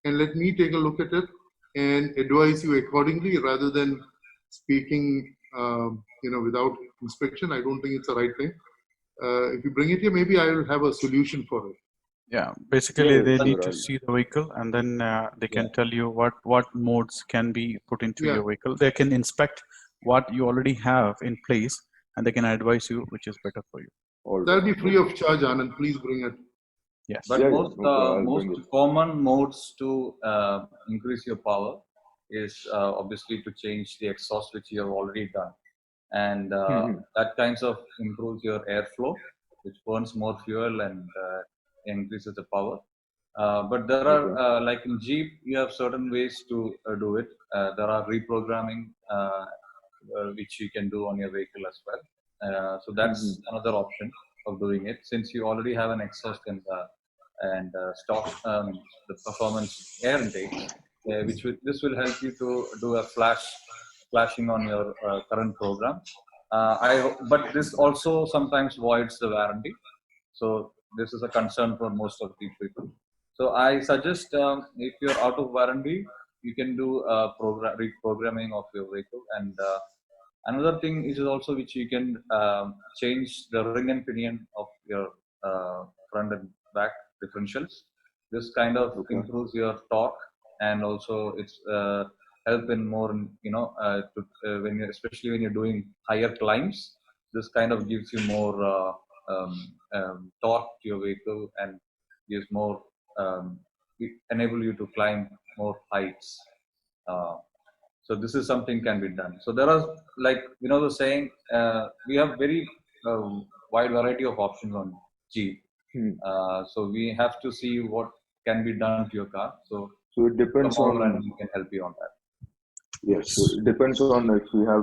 and let me take a look at it and advise you accordingly rather than speaking, without inspection. I don't think it's the right thing. If you bring it here, maybe I will have a solution for it. Yeah, basically Yeah, they sure. need to see the vehicle, and then they can tell you what modes can be put into your vehicle. They can inspect what you already have in place, and they can advise you which is better for you. That'll be free of charge, Anand. Please bring it. Yes. But Yeah, most no problem. I'll most bring it. common modes to increase your power is obviously to change the exhaust, which you have already done, and that kinds of improves your airflow, which burns more fuel and increases the power. But there are like in Jeep, you have certain ways to do it. There are reprogramming which you can do on your vehicle as well. So that's another option of doing it, since you already have an exhaust and stock the performance air intake, this will help you to do a flashing on your current program. But this also sometimes voids the warranty, so this is a concern for most of the people. So I suggest if you're out of warranty, you can do reprogramming of your vehicle. And another thing is also which you can change the ring and pinion of your front and back differentials. This kind of improves your torque, and also it's help in more, when you, especially when you're doing higher climbs. This kind of gives you more torque to your vehicle and gives more enable you to climb more heights. So this is something can be done. So there are, like was saying, we have very wide variety of options on Jeep. So we have to see what can be done to your car. So it depends come over on. and we can help you on that. Yes, so it depends on if we have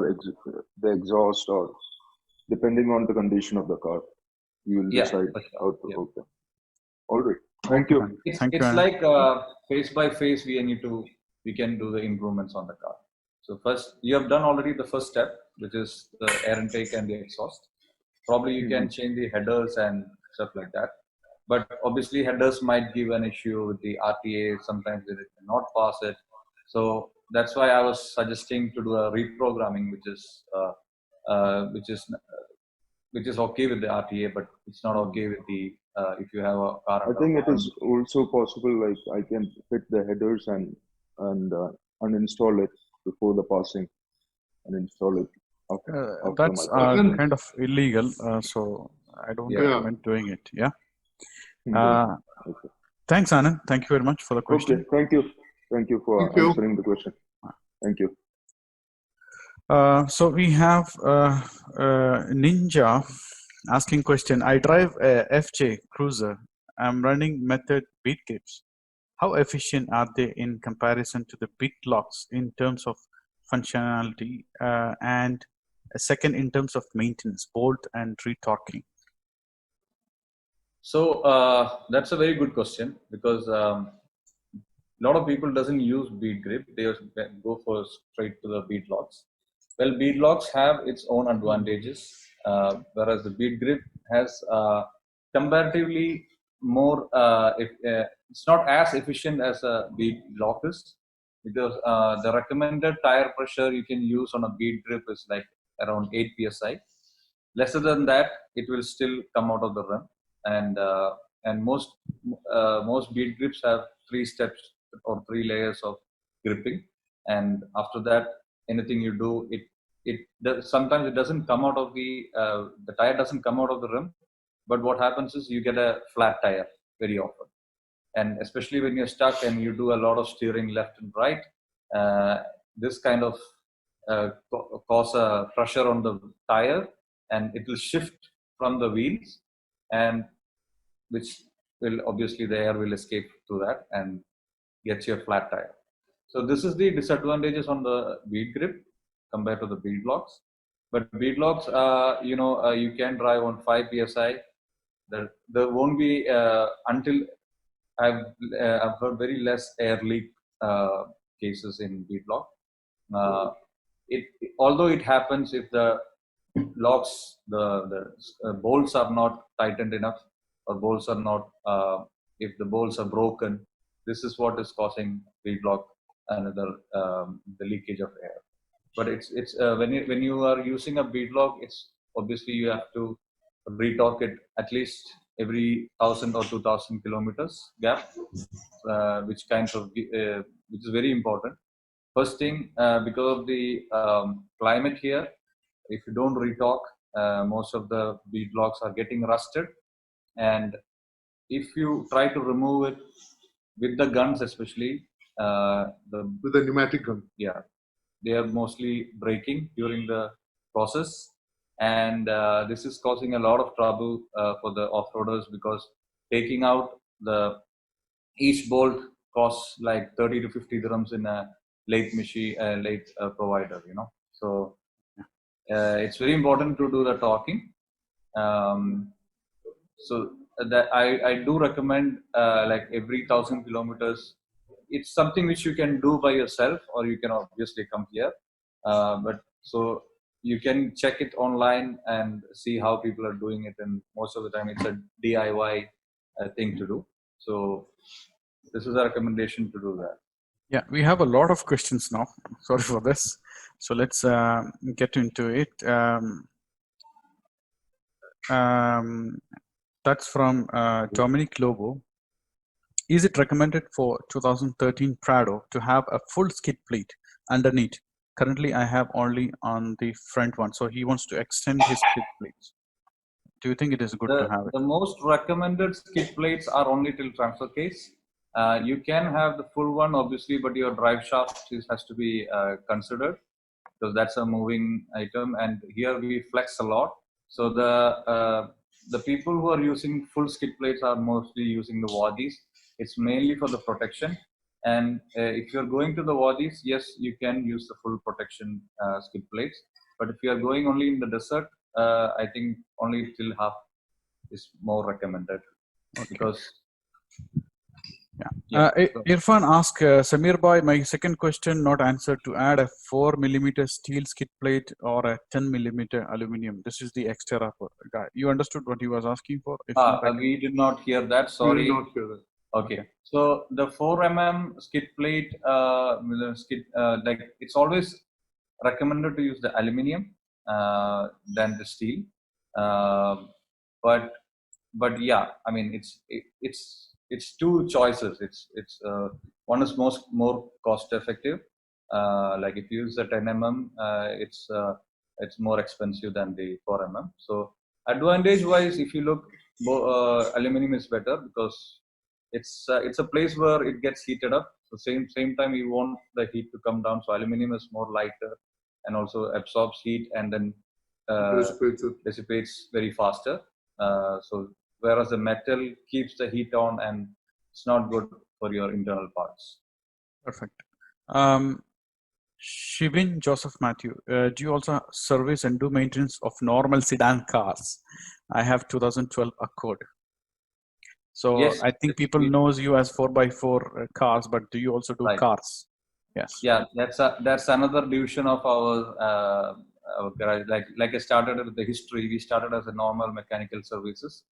the exhaust, or depending on the condition of the car, you will decide how to hook them. All right. Thank you. It's like phase by phase we can do the improvements on the car. So first, you have done already the first step, which is the air intake and the exhaust. Probably you can change the headers and stuff like that. But obviously headers might give an issue with the RTA. Sometimes they cannot pass it. So that's why I was suggesting to do a reprogramming, which is okay with the RTA, but it's not okay with the if you have a car. I think it is also possible, like I can hit the headers and uninstall it before the passing and install it after that's my kind of illegal, so I don't recommend doing it. Yeah. Thanks, Anand. Thank you very much for the question. Okay, thank you for answering the question. Thank you. So we have Ninja asking question. I drive a FJ Cruiser. I'm running method beat clips. How efficient are they in comparison to the beat locks in terms of functionality, and a second in terms of maintenance, bolt and retorquing? So that's a very good question, because a lot of people doesn't use bead grip. They just go for straight to the bead locks. Well, bead locks have its own advantages, whereas the bead grip has comparatively more. It's not as efficient as a bead lock is, because the recommended tire pressure you can use on a bead grip is like around 8 psi. Lesser than that, it will still come out of the rim, and most bead grips have 3 steps or 3 layers of gripping, and after that, anything you do, sometimes it doesn't come out of the tire doesn't come out of the rim, but what happens is you get a flat tire very often, and especially when you're stuck and you do a lot of steering left and right, uh, this kind of cause a pressure on the tire, and it will shift from the wheels, and which will obviously the air will escape through that and gets your flat tire. So this is the disadvantages on the bead grip compared to the bead locks. But bead locks, you can drive on 5 psi. There won't be until I've heard very less air leak cases in bead lock. It although it happens if the locks, the bolts are not tightened enough, or bolts are not if the bolts are broken. This is what is causing bead lock and the leakage of air. But it's when you are using a bead lock, it's obviously you have to retorque it at least every 1,000 or 2,000 kilometers gap, which is very important. First thing, because of the climate here, if you don't retorque, most of the bead locks are getting rusted, and if you try to remove it with the guns, especially with the pneumatic gun. Yeah, they are mostly breaking during the process, and this is causing a lot of trouble for the off-roaders, because taking out each bolt costs like 30 to 50 dirhams in a late provider, so it's very important to do the talking. So that I do recommend like every 1,000 kilometers. It's something which you can do by yourself, or you can obviously come here. But so you can check it online and see how people are doing it, and most of the time it's a DIY thing to do. So this is a recommendation to do that. Yeah, we have a lot of questions now. Sorry for this. So let's get into it. That's from Dominic Lobo. Is it recommended for 2013 Prado to have a full skid plate underneath? Currently, I have only on the front one. So he wants to extend his skid plates. Do you think it is good to have it? The most recommended skid plates are only till transfer case. You can have the full one, obviously, but your drive shaft has to be considered, because that's a moving item, and here we flex a lot. So the people who are using full skid plates are mostly using the wadis. It's mainly for the protection, and if you're going to the wadis, yes, you can use the full protection skid plates. But if you are going only in the desert, I think only till half is more recommended. Okay. Because Irfan asked Samir Bhai, my second question not answered, to add a 4mm steel skid plate or a 10mm aluminum. This is the extra guy. You understood what he was asking for? If not, we did not hear that. Sorry. We did not hear that. Okay. So the 4mm skid plate, like it's always recommended to use the aluminum than the steel. But yeah, I mean it's two choices. It's one is more cost effective. Like if you use the 10mm, it's more expensive than the 4mm. So advantage wise, if you look, aluminum is better, because it's a place where it gets heated up. So same time you want the heat to come down. So aluminum is more lighter and also absorbs heat, and then dissipates very faster. So whereas the metal keeps the heat on, and it's not good for your internal parts. Perfect. Shivin Joseph Matthew, do you also service and do maintenance of normal sedan cars? I have 2012 Accord. So Yes, I think people knows you as 4x4 cars, but do you also do right. cars? Yes. Yeah, that's another division of our garage. Like I started with the history. We started as a normal mechanical services,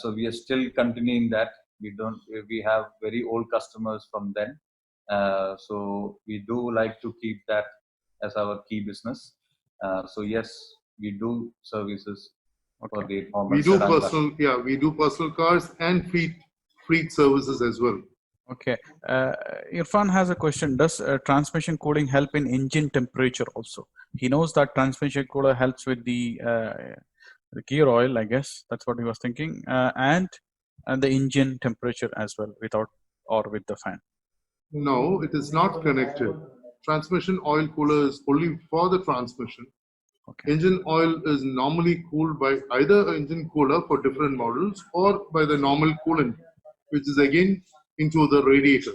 so we are still continuing that. We have very old customers from then, so we do like to keep that as our key business. So yes, we do services for the normal We do sedan personal, we do personal cars and fleet services as well. Okay. Irfan has a question. Does transmission cooling help in engine temperature also? He knows that transmission cooler helps with the gear oil, I guess. That's what he was thinking. And the engine temperature as well, without or with the fan. No, it is not connected. Transmission oil cooler is only for the transmission. Okay. Engine oil is normally cooled by either an engine cooler for different models or by the normal coolant, which is again into the radiator.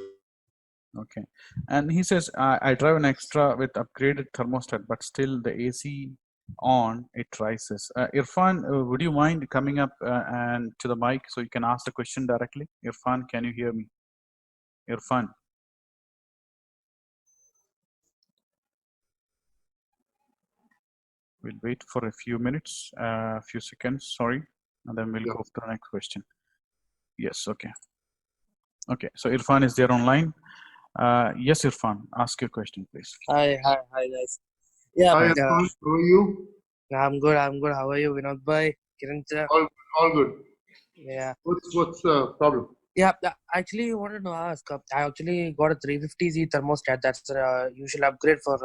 Okay. And he says, I drive an extra with upgraded thermostat, but still the AC on, it rises. Irfan, would you mind coming up and to the mic so you can ask the question directly? Irfan, can you hear me? Irfan. We'll wait for a few minutes, a few seconds, sorry, and then we'll go to the next question. Yes, okay. Okay, so Irfan is there online. Yes, Irfan, ask your question, please. Hi guys. Yeah, Hi, Irfan, how are you? I'm good. How are you, Vinod bhai? Kiran sir? All good. Yeah. What's the problem? Yeah, actually, I wanted to ask. I actually got a 350Z thermostat. That's a usual upgrade for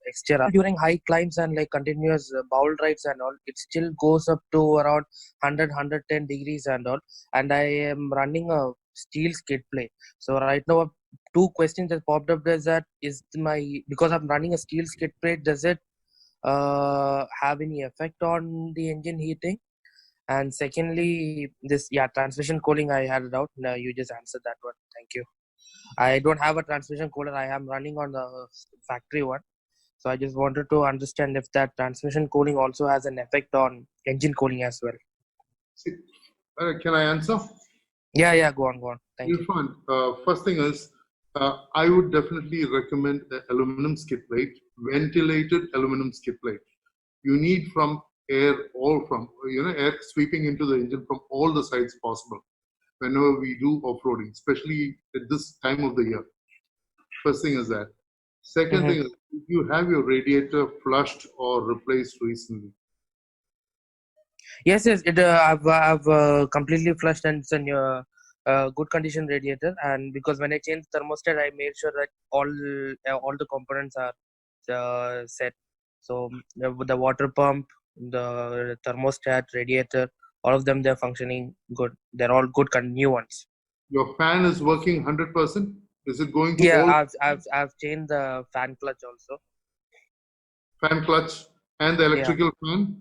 Xterra. During high climbs and like continuous bowl rides and all, it still goes up to around 110 degrees and all. And I am running a steel skid plate. So right now, two questions that popped up is that because I'm running a steel skid plate, does it have any effect on the engine heating? And secondly, transmission cooling, I had it out. No, you just answered that one. Thank you. I don't have a transmission cooler. I am running on the factory one. So I just wanted to understand if that transmission cooling also has an effect on engine cooling as well. Can I answer? Yeah, go on. Thank you. Irfan, first thing is, I would definitely recommend an aluminum skid plate, ventilated aluminum skid plate. You need from air, air sweeping into the engine from all the sides possible whenever we do off-roading, especially at this time of the year. First thing is that. Second thing is, if you have your radiator flushed or replaced recently. Yes. I've completely flushed and it's in good condition radiator. And because when I changed thermostat, I made sure that all the components are set. So the water pump, the thermostat, radiator, all of them, they're functioning good. They're all good new ones. Your fan is working 100%. Is it going to all? Yeah, I've changed the fan clutch also. Fan clutch and the electrical fan.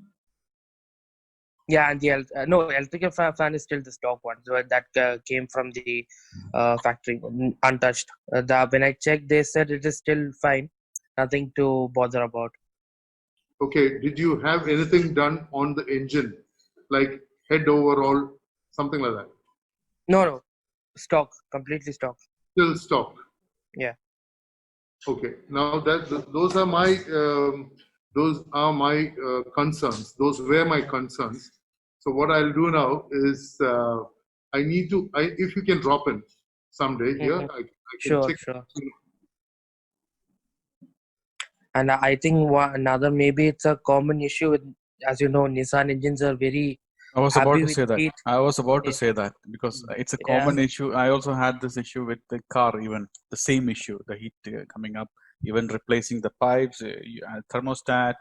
Yeah, and the electrical fan is still the stock one. So that came from the factory, untouched. When I checked, they said it is still fine, nothing to bother about. Okay, did you have anything done on the engine, like head overall, something like that? No, stock, completely stock. Still stock. Yeah. Okay, now those are my concerns. Those were my concerns. So what I'll do now is if you can drop in someday here, I can check. Sure. And I think another, maybe it's a common issue with, as you know, Nissan engines are very. I was about to say that. I was about to say that because it's a common issue. I also had this issue with the car, even the same issue, the heat coming up, even replacing the pipes, thermostat.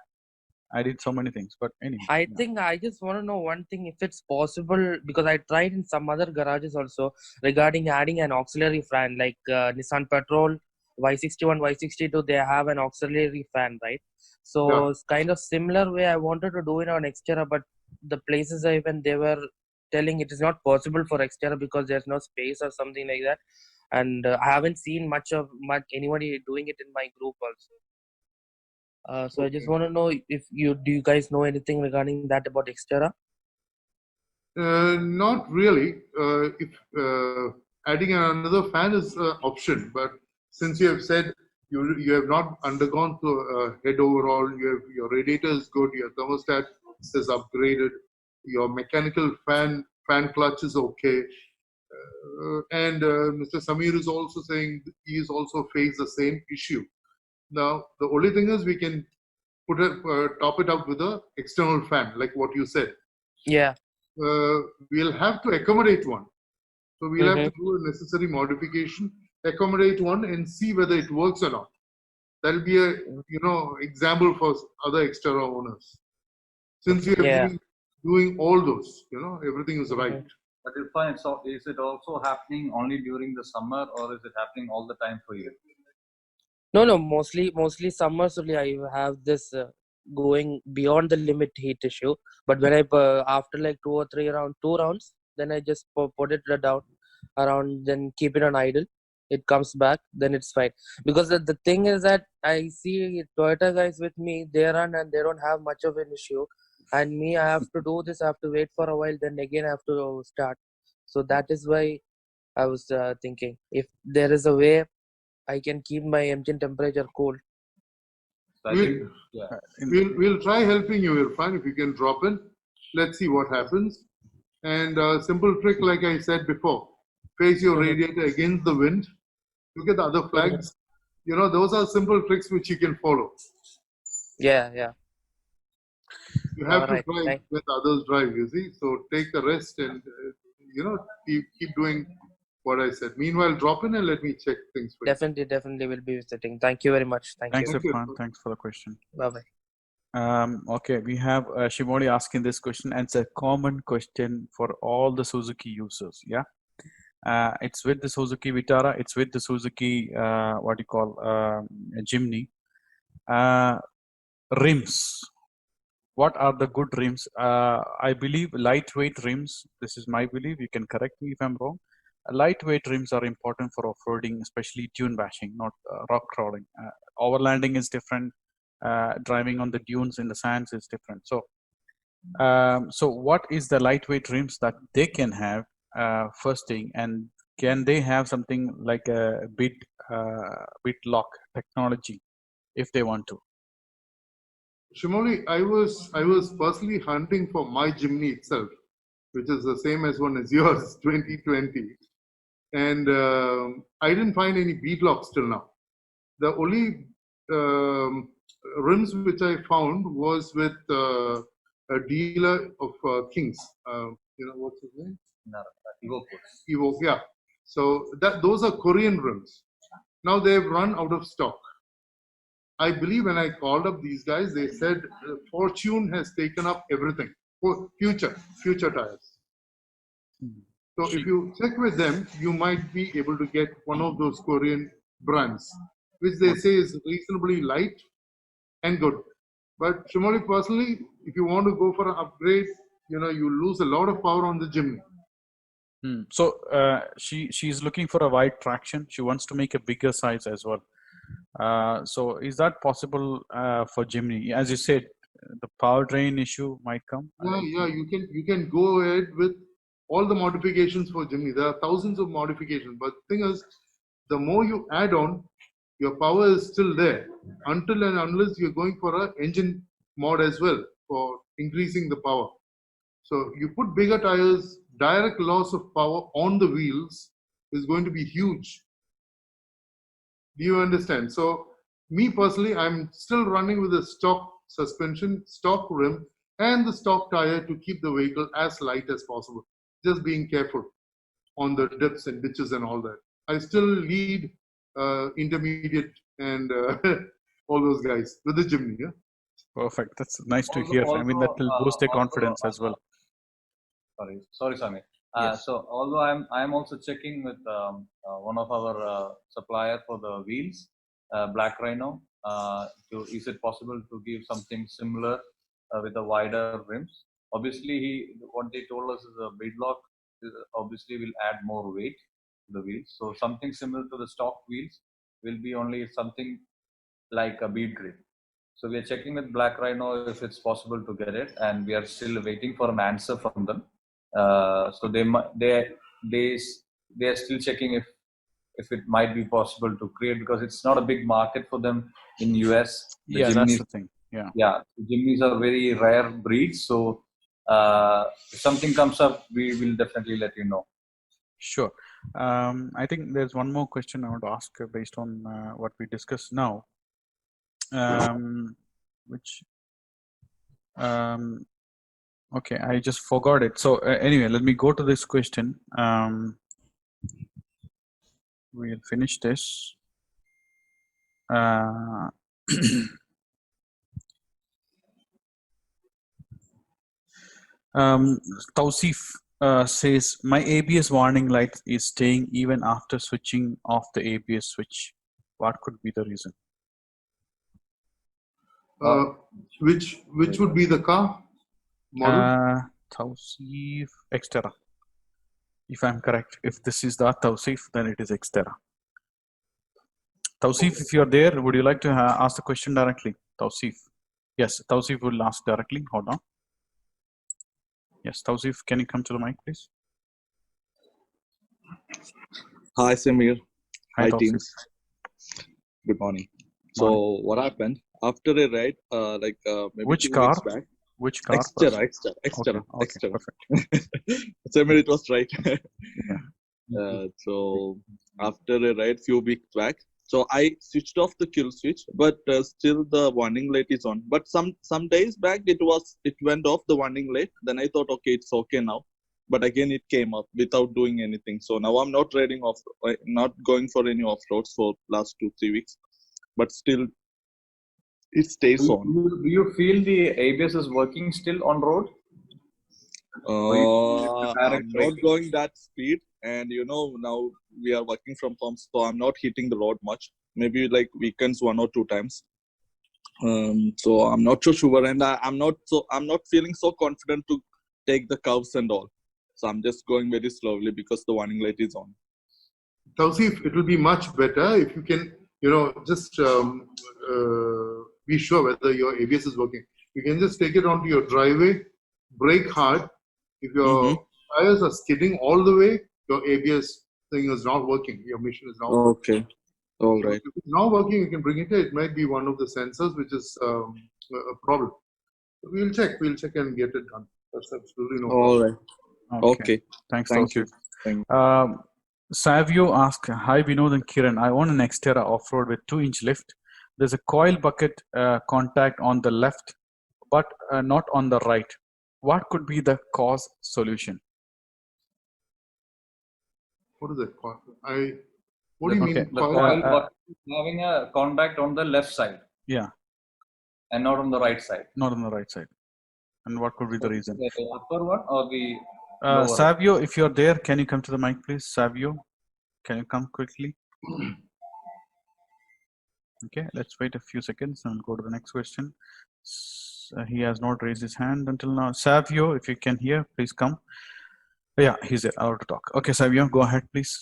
I did so many things, but anyway. I think I just want to know one thing, if it's possible, because I tried in some other garages also regarding adding an auxiliary fan, like Nissan Patrol, Y61, Y62, they have an auxiliary fan, right? So it's kind of similar way I wanted to do it on Xterra, but the places they were telling it is not possible for Xterra because there's no space or something like that. And I haven't seen much anybody doing it in my group also. So I just want to know if you guys know anything regarding that about Xterra? Not really. If adding another fan is an option, but since you have said you have not undergone to head overhaul, your radiator is good, your thermostat is upgraded, your mechanical fan clutch is okay, and Mr. Samir is also saying he is also faced the same issue. Now the only thing is we can top it up with a external fan, like what you said. Yeah. We'll have to accommodate one. So we'll have to do a necessary modification, accommodate one, and see whether it works or not. That'll be a example for other extra owners. Since you have Yeah. been doing all those, everything is right. But Irfan, so is it also happening only during the summer, or is it happening all the time for you? No, mostly summers only I have this going beyond the limit heat issue. But when I after like 2 rounds, then I just put it down around, then keep it on idle. It comes back, then it's fine. Because the thing is that I see Toyota guys with me, they run and they don't have much of an issue. And me, I have to do this, I have to wait for a while, then again I have to start. So that is why I was thinking if there is a way I can keep my engine temperature cool. So I think, yeah. We'll try helping you, Irfan, if you can drop in. Let's see what happens. And a simple trick, like I said before, face your radiator against the wind. Look at the other flags. Those are simple tricks which you can follow. Yeah. You have to Alright, drive when others drive, you see. So take the rest and, keep doing what I said. Meanwhile, drop in and let me check things for you. definitely will be visiting. Thank you very much. Thank Thanks, you. Irfan. Thanks for the question. Bye-bye. Okay, we have Shimoli asking this question, and it's a common question for all the Suzuki users. Yeah, it's with the Suzuki Vitara, it's with the Suzuki Jimny. Rims. What are the good rims? I believe lightweight rims. This is my belief. You can correct me if I'm wrong. Lightweight rims are important for off-roading, especially dune bashing, not rock crawling. Overlanding is different. Driving on the dunes in the sands is different. So, so what is the lightweight rims that they can have? First thing, and can they have something like a bit lock technology if they want to? Shimoli, I was personally hunting for my Jimny itself, which is the same as one as yours, 2020, and I didn't find any bead locks till now. The only rims which I found was with a dealer of Kings. What's his name? Evo, yeah. So those are Korean rims. Now they've run out of stock. I believe when I called up these guys, they said Fortune has taken up everything for future tires. So if you check with them, you might be able to get one of those Korean brands, which they say is reasonably light and good. But Shimoli, personally, if you want to go for an upgrade, you lose a lot of power on the Jimny. So she's looking for a wide traction. She wants to make a bigger size as well. So is that possible for Jimny? As you said, the power drain issue might come. Yeah, you can go ahead with all the modifications for Jimny. There are thousands of modifications, but the thing is, the more you add on, your power is still there until and unless you're going for an engine mod as well for increasing the power. So you put bigger tires, direct loss of power on the wheels is going to be huge. Do you understand? So me personally, I'm still running with the stock suspension, stock rim, and the stock tire to keep the vehicle as light as possible. Just being careful on the dips and ditches and all that. I still lead intermediate and all those guys with the Jimny. Yeah? Perfect. That's nice to hear. I mean, that will boost their confidence as well. Sorry, Sami. Yes. So although I'm also checking with one of our supplier for the wheels, Black Rhino. Is it possible to give something similar with the wider rims? Obviously, what they told us is a beadlock. Obviously, will add more weight to the wheels. So something similar to the stock wheels will be only something like a bead grip. So we are checking with Black Rhino if it's possible to get it, and we are still waiting for an answer from them. So they are still checking if it might be possible to create, because it's not a big market for them in US. The Yeah, that's Jimneys, the thing. Yeah. yeah, Jimneys are very rare breeds. So if something comes up, we will definitely let you know. Sure. I think there's one more question I want to ask based on what we discussed now. Which okay, I just forgot it. So anyway, let me go to this question. We'll finish this. Tausif says, my ABS warning light is staying even after switching off the ABS switch. What could be the reason? Which would be the car model? Tausif Xterra. If I'm correct, if this is the Tausif, then it is Xterra. Tausif, if you're there, would you like to ask the question directly? Tausif. Yes, Tausif will ask directly. Hold on. Yes, Tausif, can you come to the mic, please? Hi, Samir. Hi, Hi, Tausif. teams. Good morning. So, what happened after a ride, maybe Which 2 car? weeks back? Which car? Xterra. Okay, perfect. Samir, it was right. Yeah. So, after a ride few weeks back, so I switched off the kill switch, but still the warning light is on. But some days back, it went off the warning light. Then I thought, okay, it's okay now. But again, it came up without doing anything. So now I'm not not going for any off roads for last 2-3 weeks. But still, it stays on. Do you feel the ABS is working still on road? I'm not going that speed, and now we are working from home, so I'm not hitting the road much. Maybe like weekends 1 or 2 times. So I'm not so sure, and I'm not feeling so confident to take the curves and all. So I'm just going very slowly because the warning light is on. Tausif, it will be much better if you can, just be sure whether your ABS is working. You can just take it onto your driveway, brake hard. If your tires are skidding all the way, your ABS thing is not working. Your machine is not working. Okay. All right. If it's not working, you can bring it here. It might be one of the sensors, which is a problem. We'll check and get it done. That's absolutely no problem. All right. Okay. Thanks, Thank you. Savio asked, hi Vinod and Kiran, I own an Xterra off-road with 2-inch lift. There's a coil bucket contact on the left, but not on the right. What could be the cause solution? What is that? What do you mean? The coil bucket is having a contact on the left side. Yeah. And not on the right side. Not on the right side. And what could be the reason? The upper one or the lower? Savio, if you're there, can you come to the mic, please? Savio, can you come quickly? Okay, let's wait a few seconds and go to the next question. He has not raised his hand until now. Savio, if you can hear, please come. Yeah, he's there. I'll to talk. Okay, Savio, go ahead, please.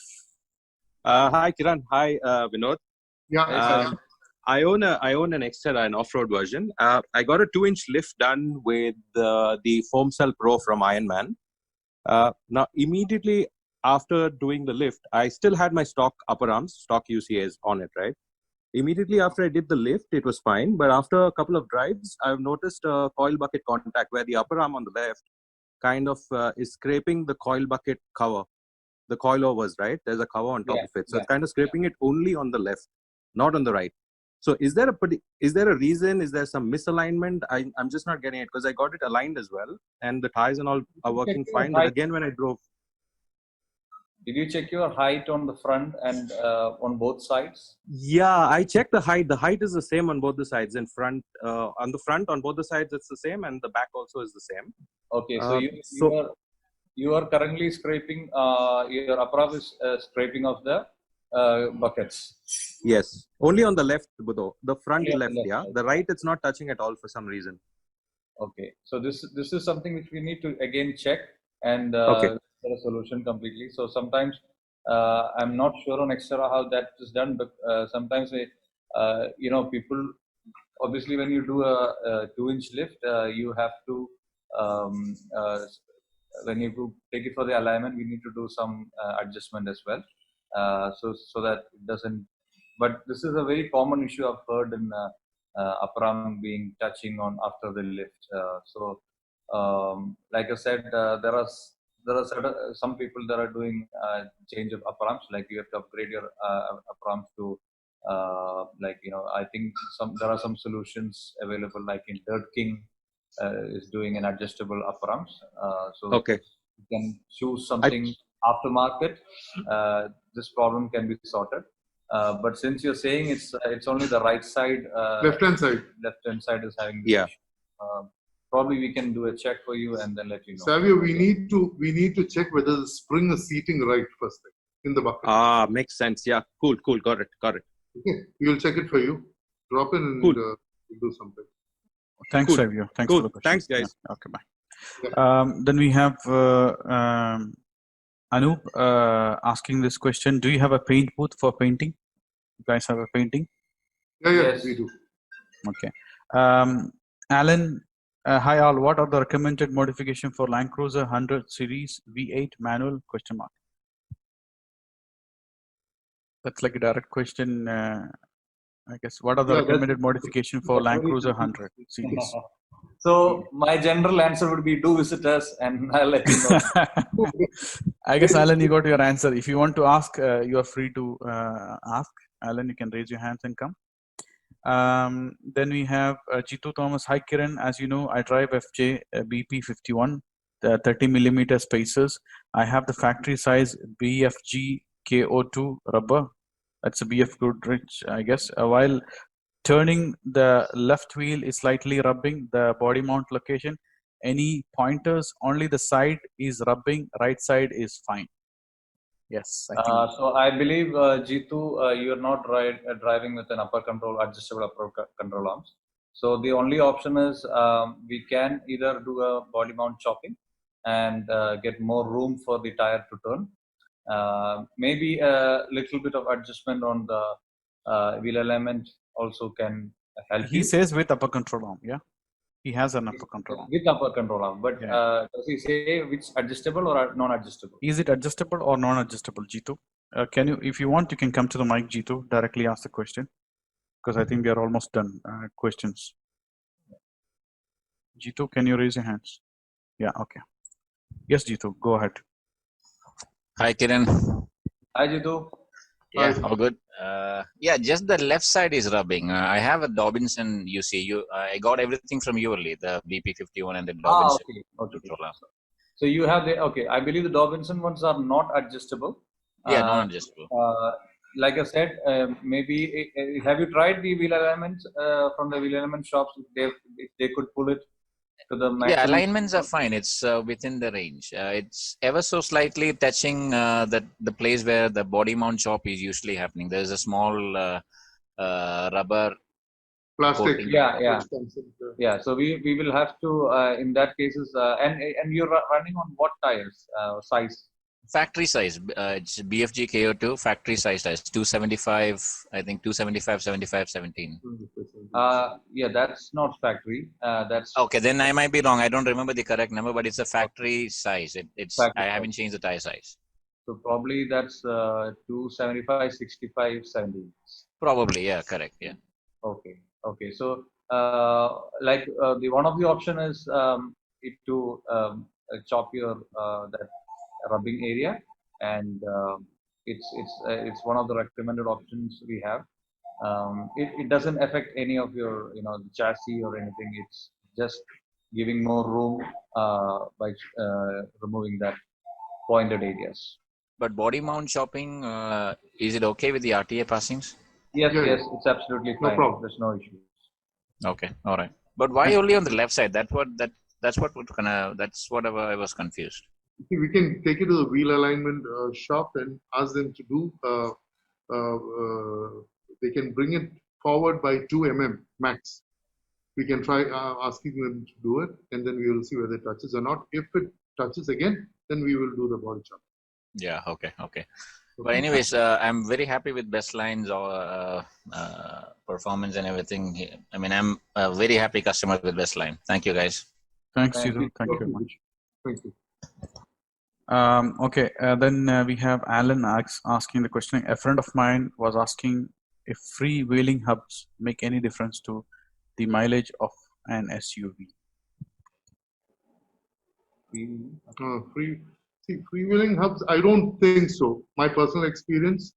Hi, Kiran. Hi, Vinod. Yeah. I own an Xterra, an off-road version. I got a 2-inch lift done with the Foam Cell Pro from Ironman. Now, immediately after doing the lift, I still had my stock upper arms, stock UCAs on it, right? Immediately after I did the lift, it was fine. But after a couple of drives, I've noticed a coil bucket contact where the upper arm on the left kind of is scraping the coil bucket cover. The coilovers, right? There's a cover on top of it. So it's kind of scraping it only on the left, not on the right. So is there a reason? Is there some misalignment? I'm just not getting it because I got it aligned as well. And the tires and all are working fine. But again, when I drove. Did you check your height on the front and on both sides? Yeah, I checked the height. The height is the same on both the sides. In front, on the front, on both the sides, it's the same, and the back also is the same. Okay, so you are currently scraping. Your upper arm is scraping of the buckets. Yes, only on the left, though. The front left, yeah. The right, it's not touching at all for some reason. Okay, so this is something which we need to again check and get a solution completely. So sometimes I'm not sure on Xterra how that is done, but sometimes people, obviously when you do a 2-inch lift, you have to when you take it for the alignment, we need to do some adjustment as well. So that it doesn't. But this is a very common issue I've heard in upper arm being touching on after the lift. Like I said, there are some people that are doing change of upper arms. Like you have to upgrade your upper arms to I think there are some solutions available, like in Dirt King is doing an adjustable upper arms. So Okay. you can choose something aftermarket. This problem can be sorted. But since you're saying it's only the right side, Left-hand side. left-hand side is having the Yeah. issue. Probably we can do a check for you and then let you know. Savio, we need to check whether the spring is seating right first thing in the bucket. Makes sense. Yeah, cool. Got it. Okay, we will check it for you. Drop in and Cool. we'll do something. Thanks, Cool. Savio. Thanks Cool. for the question. Thanks, guys. Yeah. Okay, bye. Then we have Anup asking this question. Do you have a paint booth for painting? You guys have a painting? Yeah, Yes. we do. Okay. Alan, hi all. What are the recommended modification for Land Cruiser 100 series V8 manual ? That's like a direct question. I guess. What are the recommended modification for Land Cruiser 100 series? So my general answer would be do visit us and I'll let you know. I guess, Alan, you got your answer. If you want to ask, you are free to ask. Alan, you can raise your hands and come. Then we have Jitu Thomas. Hi, Kiran. As you know, I drive FJ BP51, the 30 millimeter spacers. I have the factory size BFG KO2 rubber. That's a BF Goodrich, I guess. While turning, the left wheel is slightly rubbing the body mount location. Any pointers? Only the side is rubbing, right side is fine. Yes, I think. So I believe, Jitu, you're not driving with an adjustable upper control arms. So the only option is we can either do a body mount chopping and get more room for the tire to turn. Maybe a little bit of adjustment on the wheel alignment also can help He you. says with upper control arm, yeah? He has an upper control arm. With upper control arm, but does he say which adjustable or non-adjustable? Is it adjustable or non-adjustable, Jitu? Can you, if you want, you can come to the mic, Jitu, directly ask the question, because I think we are almost done. Questions. Jitu, can you raise your hands? Yeah, okay. Yes, Jitu, go ahead. Hi, Kiran. Hi, Jitu. Yeah, all good. Yeah, just the left side is rubbing. I have a Dobinson. I got everything from you only, the BP51 and the Dobinson. Okay. So you have I believe the Dobinson ones are not adjustable. Yeah, non-adjustable. Like I said, maybe have you tried the wheel alignments from the wheel alignment shops? If they could pull it to the maximum. Yeah, alignments are fine. It's within the range. It's ever so slightly touching the place where the body mount chop is usually happening. There's a small rubber plastic. Yeah. So we will have to in that cases and you're running on what tires size? Factory size. It's BFG KO2 factory size tires. 275. I think 275, 75, 17. Yeah, that's not factory. That's okay. Then I might be wrong. I don't remember the correct number, but it's a factory size. It's factory I haven't changed the tire size. So probably that's 275, 65, 70. Probably, yeah, correct, yeah. Okay. So the one of the option is to chop your that rubbing area, and it's one of the recommended options we have. It doesn't affect any of your the chassis or anything. It's just giving more room by removing that pointed areas. But body mount chopping, is it okay with the RTA passings? Yes, it's absolutely fine. No problem. There's no issue. Okay, all right. But why only on the left side? That's what I was confused. We can take it to the wheel alignment shop and ask them to do. They can bring it forward by 2 mm max. We can try asking them to do it, and then we will see whether it touches or not. If it touches again, then we will do the body chop. Yeah. Okay. But anyways, I'm very happy with Bestline's performance and everything. I mean, I'm a very happy customer with Bestline. Thank you, guys. Thanks, Jitu. Thank you very much. Thank you. Okay, then we have Alan asking the question. A friend of mine was asking if freewheeling hubs make any difference to the mileage of an SUV. Freewheeling hubs, I don't think so. My personal experience,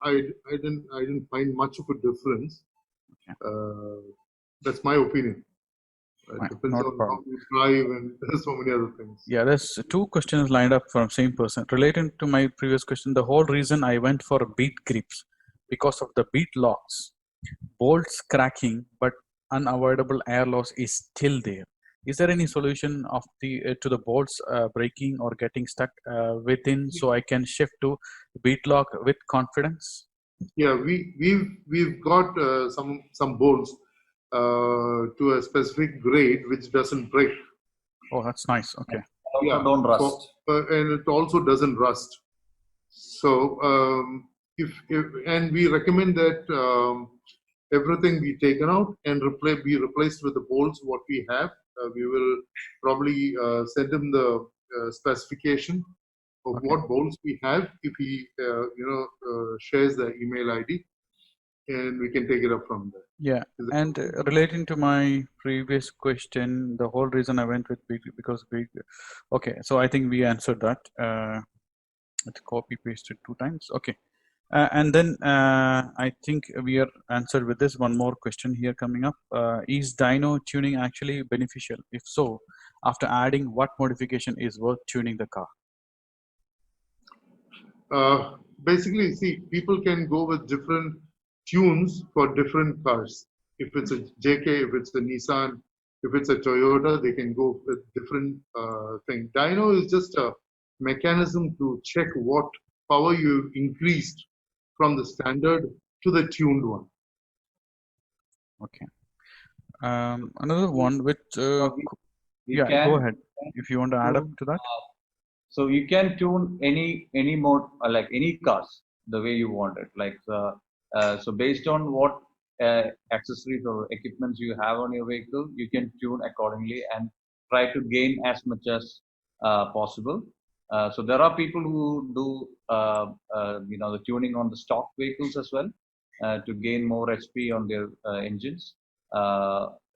I didn't find much of a difference. Okay. That's my opinion. It Fine, depends not a on how problem. you drive and there's so many other things. Yeah, there's two questions lined up from same person. Relating to my previous question, the whole reason I went for bead grips because of the bead locks, bolts cracking, but unavoidable air loss is still there. Is there any solution of the to the bolts breaking or getting stuck within, so I can shift to bead lock with confidence? Yeah, we've got some bolts to a specific grade which doesn't break. Oh, that's nice. Okay. Also Yeah, don't rust. and it also doesn't rust. So and we recommend that everything be taken out and be replaced with the bolts what we have. We will probably send him the specification of Okay. what bolts we have if he shares the email ID, and we can take it up from there. Yeah, and relating to my previous question, the whole reason I went with big because big. Okay, so I think we answered that. It's copy pasted 2 times. Okay, and then I think we are answered with this one more question here coming up. Is dyno tuning actually beneficial? If so, after adding, what modification is worth tuning the car? Basically, see, people can go with different tunes for different cars. If it's a JK, if it's a Nissan, if it's a Toyota, they can go with different thing. Dyno is just a mechanism to check what power you increased from the standard to the tuned one. Okay. Another one with yeah, go ahead if you want to add up to that. So you can tune any mode, like any cars, the way you want it. Like so, based on what accessories or equipments you have on your vehicle, you can tune accordingly and try to gain as much as possible. So there are people who do the tuning on the stock vehicles as well to gain more HP on their engines.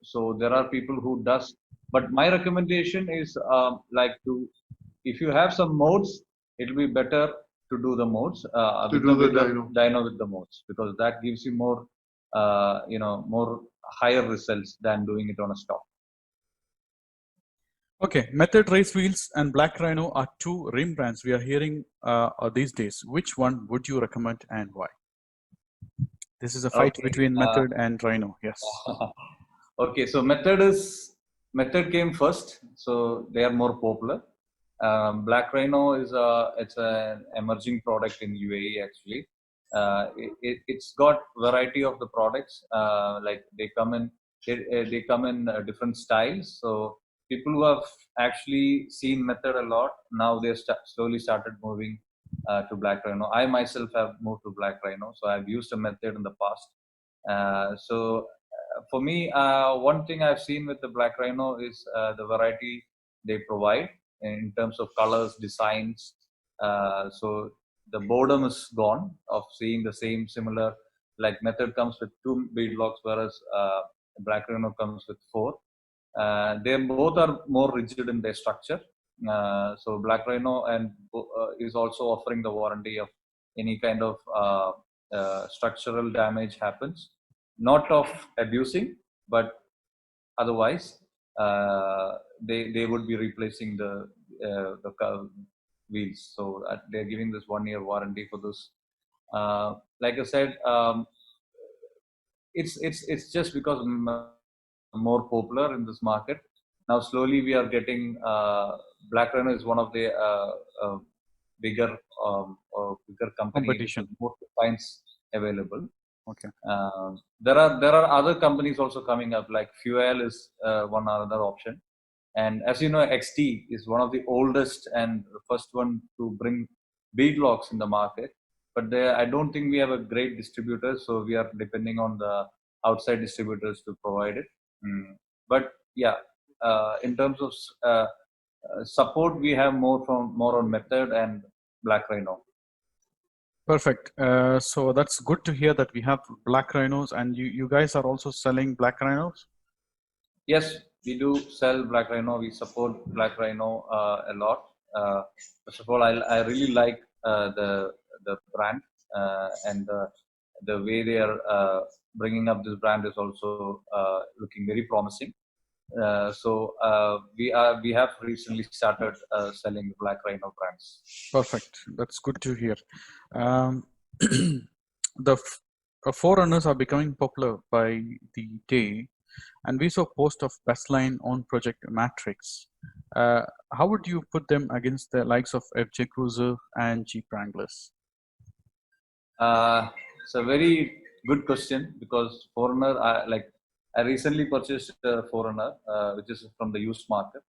So there are people who does, but my recommendation is like to, if you have some modes, it will be better to do the modes To do the dyno with the modes, because that gives you more more higher results than doing it on a stock. Okay, Method Race Wheels and Black Rhino are two rim brands we are hearing these days. Which one would you recommend and why? This is a fight between Method and Rhino. Yes. Okay, so Method came first, so they are more popular. Black Rhino is it's an emerging product in UAE actually. It's got variety of the products. Like they come in different styles. So people who have actually seen Method a lot, now they slowly started moving to Black Rhino. I myself have moved to Black Rhino, so I've used a Method in the past. So for me, one thing I've seen with the Black Rhino is the variety they provide in terms of colors, designs. So the boredom is gone of seeing the same similar, like Method comes with 2 bead locks, whereas Black Rhino comes with 4. They both are more rigid in their structure. So Black Rhino and is also offering the warranty of any kind of structural damage happens, not of abusing, but otherwise they would be replacing the wheels. So they're giving this 1-year warranty for this. Like I said, it's just because more popular in this market. Now slowly we are getting Black Rhino is one of the bigger company Competition. with more designs available. Okay. There are other companies also coming up, like Fuel is one other option. And as you know, XT is one of the oldest and first one to bring bead locks in the market. But I don't think we have a great distributor, so we are depending on the outside distributors to provide it. But yeah, in terms of support we have more on Method and Black Rhino. Perfect. So that's good to hear that we have Black Rhinos, and you guys are also selling Black Rhinos? Yes, we do sell Black Rhino. We support Black Rhino a lot. First of all, I really like the brand and the way they are bringing up this brand is also looking very promising. We have recently started selling Black Rhino brands. Perfect. That's good to hear. The forerunners are becoming popular by the day, and we saw post of bestline on Project Matrix. How would you put them against the likes of FJ Cruiser and Jeep Wranglers? It's a very good question because Forerunner, I recently purchased a Forerunner, which is from the used market.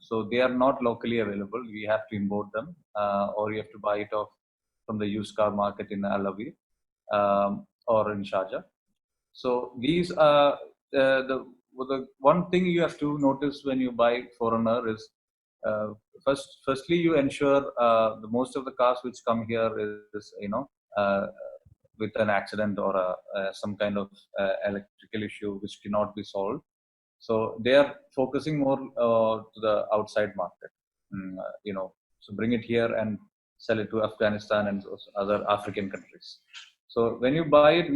So they are not locally available. We have to import them, or you have to buy it off from the used car market in Al Aviv or in Sharjah. So these are the one thing you have to notice when you buy Forerunner is firstly you ensure the most of the cars which come here is with an accident or some kind of electrical issue which cannot be solved. So they are focusing more to the outside market. So bring it here and sell it to Afghanistan and those other African countries. So when you buy it,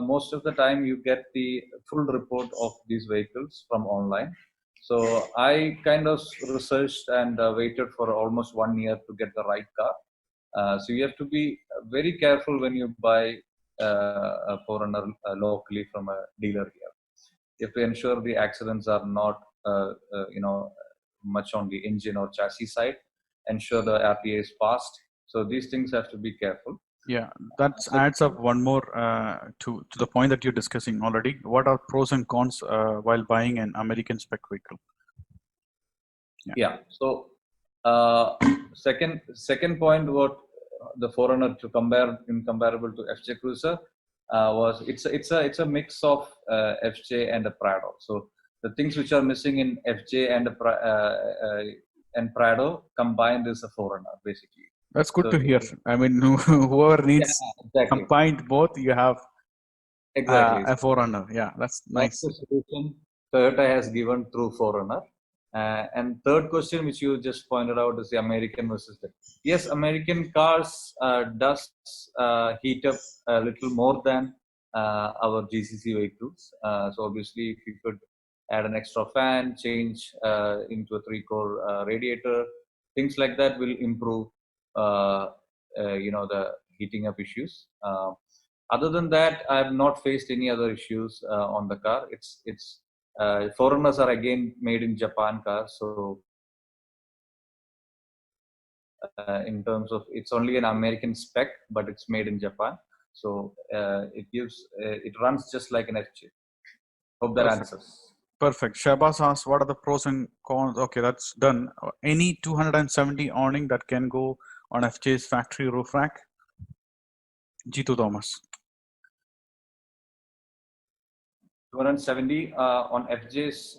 most of the time you get the full report of these vehicles from online. So I kind of researched and waited for almost 1 year to get the right car. So you have to be very careful when you buy a Forerunner locally from a dealer here. You have to ensure the accidents are not, much on the engine or chassis side. Ensure the RTA is passed. So these things have to be careful. Yeah, that adds up one more to the point that you're discussing already. What are pros and cons while buying an American spec vehicle? Yeah. So second point, what the Forerunner to comparable to FJ Cruiser was it's a mix of FJ and a Prado. So the things which are missing in FJ and Prado combined is a Forerunner basically. That's good to hear. I mean, whoever needs combined both, you have a Forerunner. Yeah, that's nice. That's the solution Toyota has given through Forerunner. And third question, which you just pointed out, is the American versus the. Yes, American cars does heat up a little more than our GCC vehicles. So obviously, if you could add an extra fan, change into a 3-core radiator, things like that will improve. The heating up issues. Other than that, I have not faced any other issues on the car. It's Foreigners are again made in Japan cars, so in terms of it's only an American spec, but it's made in Japan. So it runs just like an FJ. Hope that answers. Perfect. Shabas asks, what are the pros and cons? Okay, that's done. Any 270 awning that can go on FJ's factory roof rack? Jitu Thomas. 270 on FJs.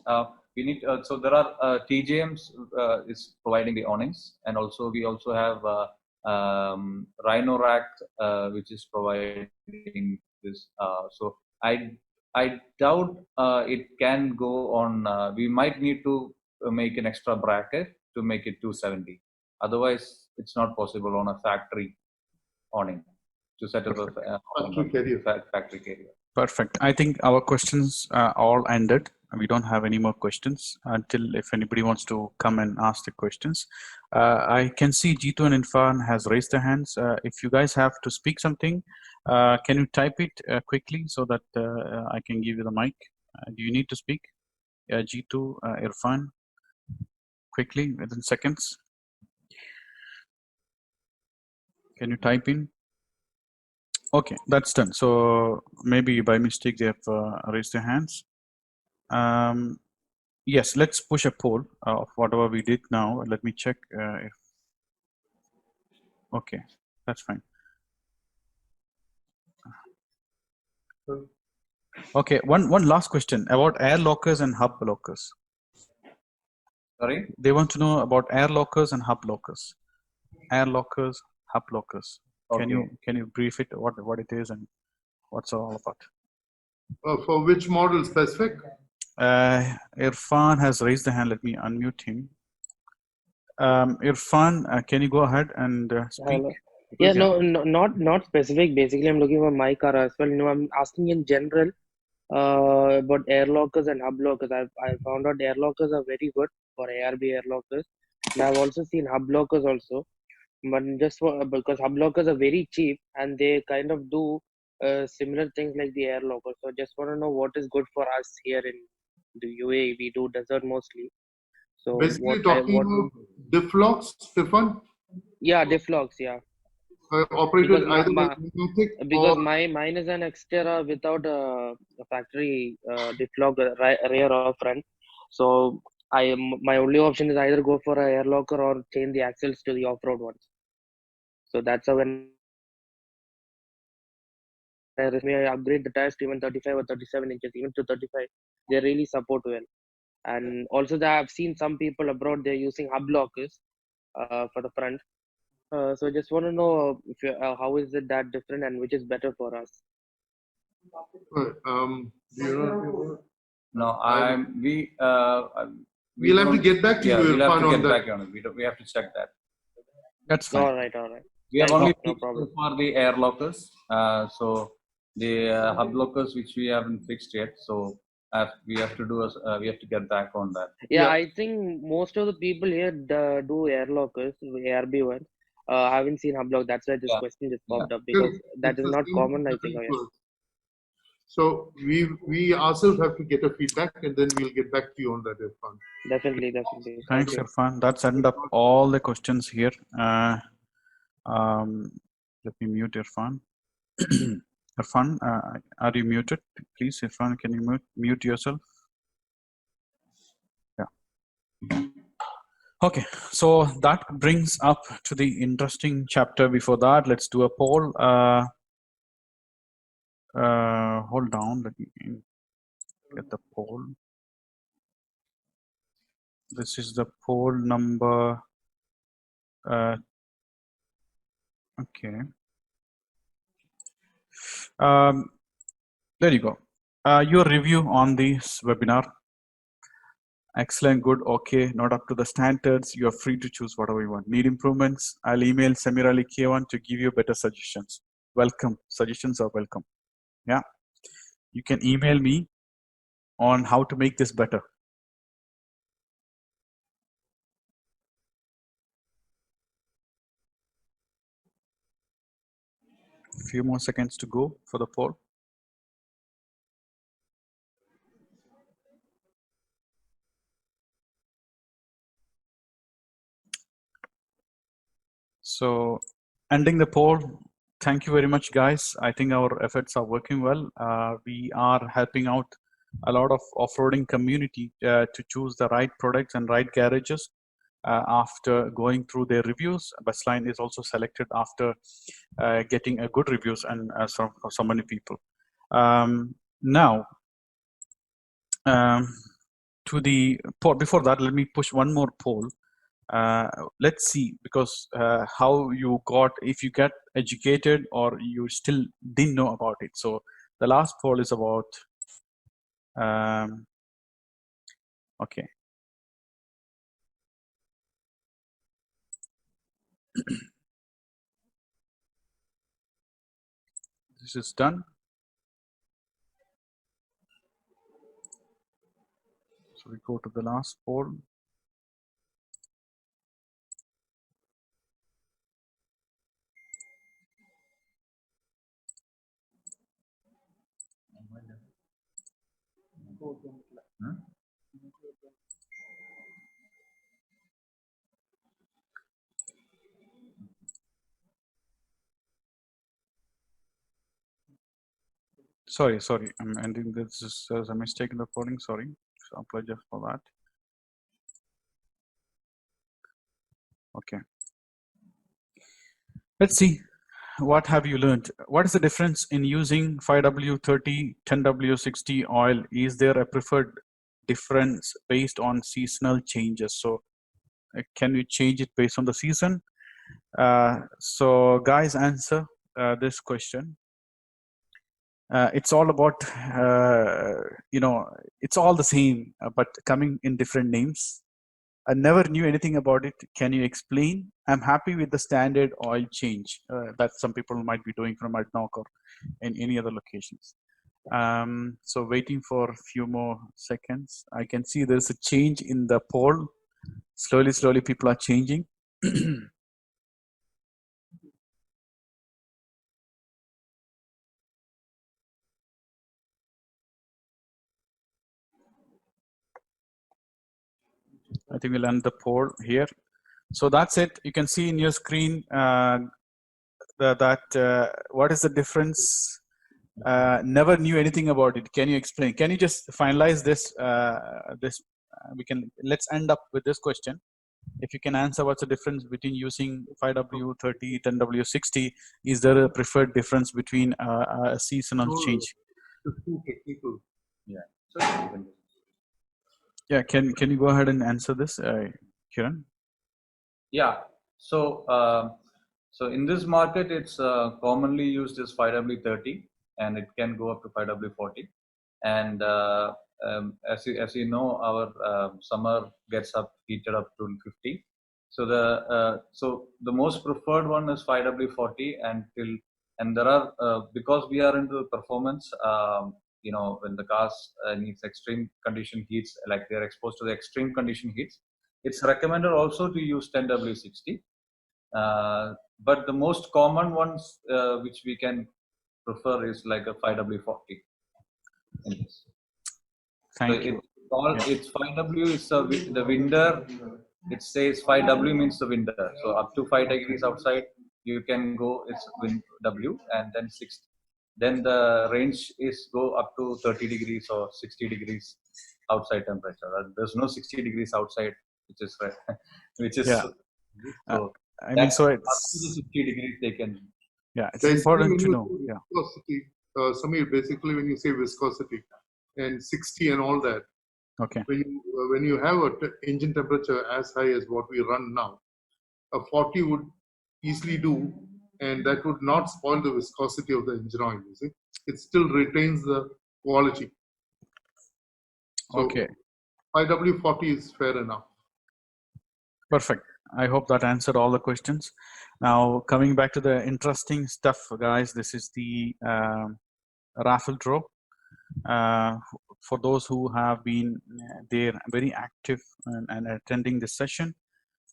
We need so there are TJMs is providing the awnings, and also we also have Rhino Rack which is providing this. So I doubt it can go on. We might need to make an extra bracket to make it 270. Otherwise, it's not possible on a factory awning to set up a factory carrier. Perfect. I think our questions all ended. We don't have any more questions until if anybody wants to come and ask the questions. I can see Jitu and Irfan has raised their hands. If you guys have to speak something, can you type it quickly so that I can give you the mic? Do you need to speak? Jitu, Irfan, quickly within seconds. Can you type in? Okay, that's done. So maybe by mistake they have raised their hands. Yes, let's push a poll of whatever we did now. Let me check if. Okay, that's fine. Okay, one last question about air lockers and hub lockers. Sorry? They want to know about air lockers and hub lockers. Air lockers, hub lockers. Okay. Can you brief it what it is and what's all about? For which model specific? Irfan has raised the hand. Let me unmute him. Irfan, can you go ahead and speak? Hello. Yeah, not specific. Basically, I'm looking for my car as well. I'm asking in general about air lockers and hub lockers. I found out air lockers are very good for ARB air lockers. And I've also seen hub lockers also. But just because hub lockers are very cheap and they kind of do similar things like the air lockers. So just want to know what is good for us here in the UAE. We do desert mostly. So Basically talking about diff locks, Stefan? Yeah, diff locks, yeah. Operated Because either by pneumatic because or mine is an Xterra without a factory diff lock rear or front. So my only option is either go for a air locker or change the axles to the off-road ones. So that's how when I upgrade the tires to even 35 or 37 inches, even to 35, they really support well. And also I've seen some people abroad, they're using hub lockers for the front. So I just want to know if how is it that different and which is better for us? do you know? No, we'll have to get back to you, we'll have to Irfan, get on that. back on it. We have to check that. That's fine. All right. We have Thank only you, no fixed problem. for the air lockers. So the hub lockers which we haven't fixed yet. So we have to get back on that. Yeah, I think most of the people here do air lockers, ARB ones. I haven't seen hub lock. That's why this question just popped up because that is not common, I think. So we ourselves have to get a feedback and then we'll get back to you on that, Irfan. Definitely. Thanks, Irfan. That's ended up all the questions here. Let me mute Irfan. Irfan, are you muted? Please, Irfan, can you mute yourself? Yeah. Okay, so that brings up to the interesting chapter. Before that, let's do a poll. Hold on, let me get the poll. This is the poll number. Okay. There you go. Your review on this webinar. Excellent, good, okay, not up to the standards. You are free to choose whatever you want. Need improvements? I'll email Samir Ali K1 to give you better suggestions. Welcome. Suggestions are welcome. Yeah. You can email me on how to make this better. A few more seconds to go for the poll. So ending the poll, thank you very much, guys. I think our efforts are working well. We are helping out a lot of off-roading community to choose the right products and right garages after going through their reviews. Bestline is also selected after getting a good reviews and for so many people. Now, to the poll. Before that, let me push one more poll. Let's see, because how you got, if you get educated or you still didn't know about it. So the last poll is about okay. This is done. So we go to the last poll. Sorry, I'm ending this. There's a mistake in the polling. Sorry, so I apologize for that. Okay. Let's see. What have you learned? What is the difference in using 5W30, 10W60 oil? Is there a preferred difference based on seasonal changes. So can you change it based on the season? So guys, answer this question. It's all about, it's all the same, but coming in different names. I never knew anything about it. Can you explain? I'm happy with the standard oil change that some people might be doing from Adnok or in any other locations. So waiting for a few more seconds. I can see there's a change in the poll. Slowly, people are changing. I think we'll end the poll here. So that's it. You can see in your screen what is the difference. Never knew anything about it. Can you explain? Can you just finalize this? Let's end up with this question. If you can answer what's the difference between using 5W30, 10W60, is there a preferred difference between a seasonal change? Technical. Yeah. Yeah, can you go ahead and answer this, Kiran? Yeah. So so in this market, it's commonly used as 5W30, and it can go up to 5W40. And as you know, our summer gets heated up to 50. So the most preferred one is 5W40, and there are because we are into performance. When the cars needs extreme condition heats, like they're exposed to the extreme condition heats, it's recommended also to use 10W60. But the most common ones which we can prefer is like a 5W40. Thank you. It's 5W is the winter. It says 5W means the winter. So up to 5 degrees outside, you can go. It's W, and then then the range is go up to 30 degrees or 60 degrees outside temperature. There's no 60 degrees outside, which is yeah. So I mean, so it's up to the 60 degrees they can. Yeah, it's important to know. Yeah. Viscosity, Samir, basically when you say viscosity and 60 and all that, okay. When you have an engine temperature as high as what we run now, a 40 would easily do, and that would not spoil the viscosity of the engine oil. You see, it still retains the quality. So okay. 5W40 is fair enough. Perfect. I hope that answered all the questions. Now, coming back to the interesting stuff, guys, this is the raffle draw. For those who have been there very active and attending this session.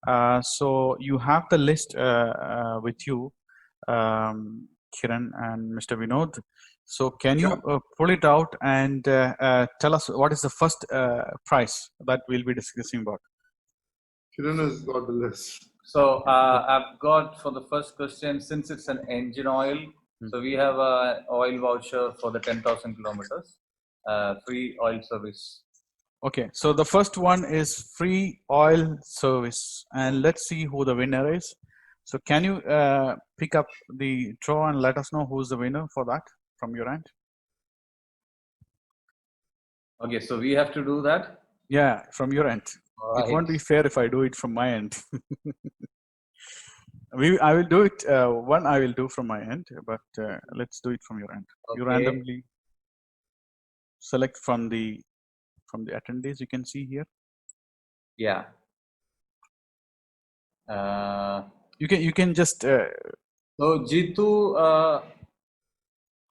So you have the list with you, Kiran and Mr. Vinod. So can you pull it out and tell us what is the first prize that we'll be discussing about? Kiran has got the list. So I've got for the first question, since it's an engine oil, so we have a oil voucher for the 10,000 kilometers, free oil service. Okay, so the first one is free oil service, and let's see who the winner is. So can you pick up the draw and let us know who's the winner for that from your end? Okay, so we have to do that? Yeah, from your end. Right. It won't be fair if I do it from my end. I will do it. One I will do from my end, but let's do it from your end. Okay. You randomly select from the attendees. You can see here. Yeah. You can just. So Jitu,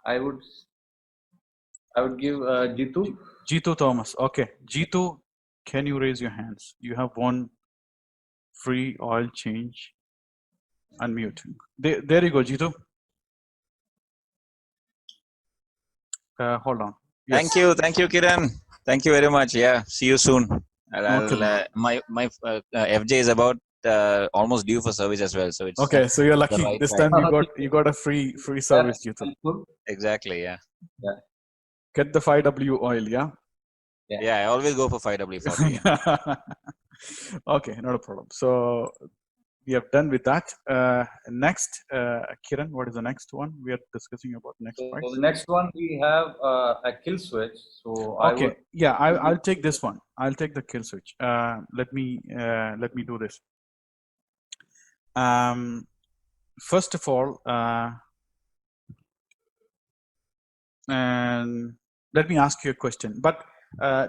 I would give Jitu. Jitu Thomas. Okay, Jitu, can you raise your hands? You have one free oil change. Unmute. There you go, Jitu. Hold on. Yes. Thank you, Kiran. Thank you very much. Yeah, see you soon. My FJ is about almost due for service as well, so it's okay. So you're lucky. Right this time you got a free service, Jitu. Exactly. Yeah. Get the 5W oil. Yeah. Yeah, I always go for 5W40. Okay, not a problem. So we have done with that. Next, Kiran, what is the next one we are discussing about? Next So price. the next one we have a kill switch. So Okay, yeah, I'll take this one. I'll take the kill switch. Let me do this. First of all, and let me ask you a question. But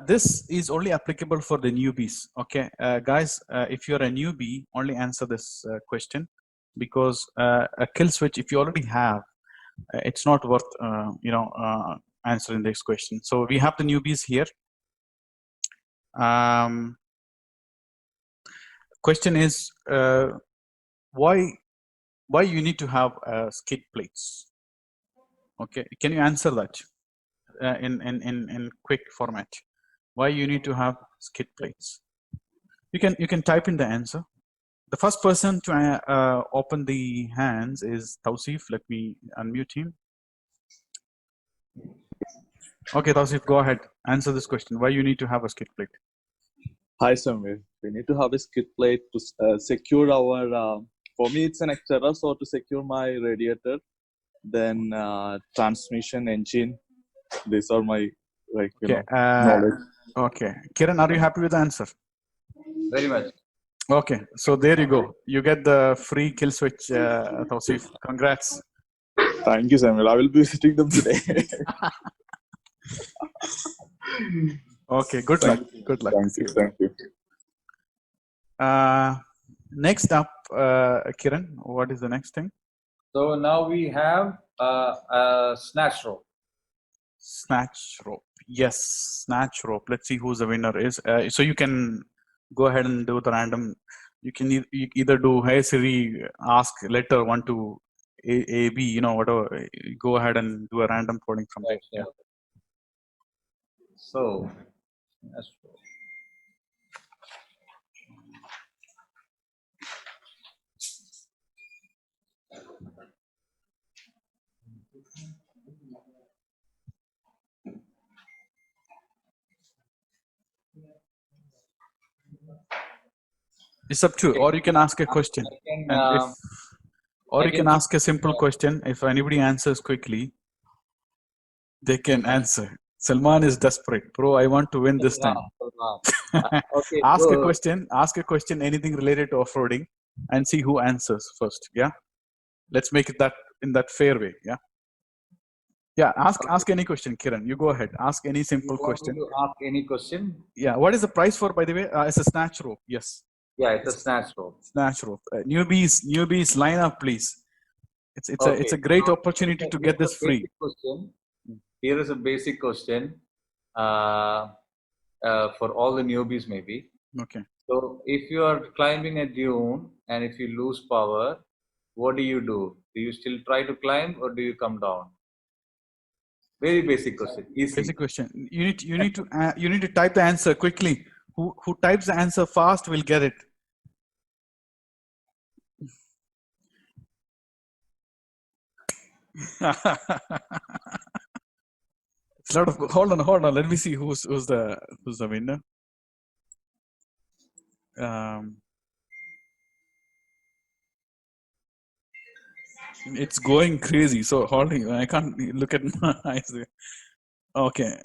this is only applicable for the newbies. Okay, guys, if you're a newbie, only answer this question, because a kill switch, if you already have, it's not worth answering this question. So we have the newbies here. Question is, why you need to have skid plates? Okay, can you answer that in quick format? Why you need to have skid plates? You can type in the answer. The first person to open the hands is Tausif. Let me unmute him. Okay, Tausif, go ahead. Answer this question. Why you need to have a skid plate? Hi, Samir. We need to have a skid plate to secure our. For me, it's an Xterra, so to secure my radiator, then transmission, engine. These are my knowledge. Okay, Kiran, are you happy with the answer? Very much. Okay, so there you go. You get the free kill switch, Tausif. Congrats. Thank you, Samuel. I will be visiting them today. Okay, good luck. Good luck. Thank you. Next up, Kiran, what is the next thing? So now we have a snatch rope. Snatch rope. Yes, snatch rope. Let's see who's the winner is. So you can go ahead and do the random. You can either do hey Siri, ask letter 1 to A, B, whatever. Go ahead and do a random coding from there. Yeah. So snatch rope. It's up to you, or you can ask a question. You can ask a simple question. If anybody answers quickly, they can answer. Salman is desperate. Bro, I want to win this time. Okay, Ask a question, anything related to off-roading, and see who answers first. Yeah. Let's make it that in that fair way. Yeah. Yeah. Ask any question, Kiran. You go ahead. Ask any simple question. Ask any question. Yeah. What is the price for, by the way? It's a snatch rope. Yes. Yeah, it's a snatch rope. Snatch rope. Newbies, line up, please. It's a great opportunity to get this free. Here is a basic question for all the newbies, maybe. Okay. So if you are climbing a dune and if you lose power, what do you do? Do you still try to climb or do you come down? Very basic question. Easy. Basic question. You need to type the answer quickly. Who types the answer fast will get it. It's a lot of. Hold on. Let me see who's the winner. It's going crazy. So hold on. I can't look at my eyes. Okay.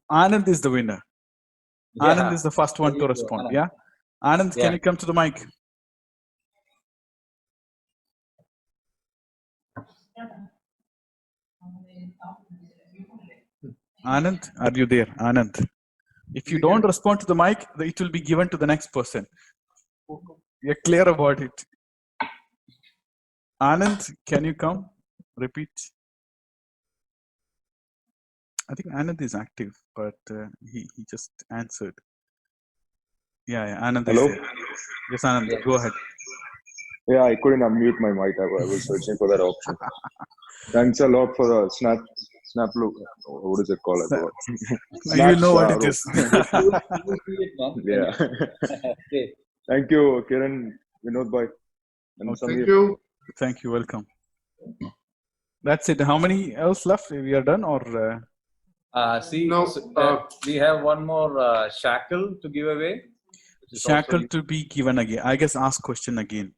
Anand is the winner. Yeah. Anand is the first one to respond. Yeah. Anand, can you come to the mic? Anand, are you there? Anand. If you don't respond to the mic, it will be given to the next person. You're clear about it. Anand, can you come? Repeat. I think Anand is active, but he just answered. Yeah, Anand Hello? is there. Yes, Anand, go ahead. Yeah, I couldn't unmute my mic. I was searching for that option. Thanks a lot for the snap look. What is it called? You know what it is. Yeah. Okay. Thank you, Kiran, Vinod bhai. Thank you. Thank you. Welcome. That's it. How many else left? We are done, or? We have one more shackle to give away. is also Shackle to be given again. I guess ask question again.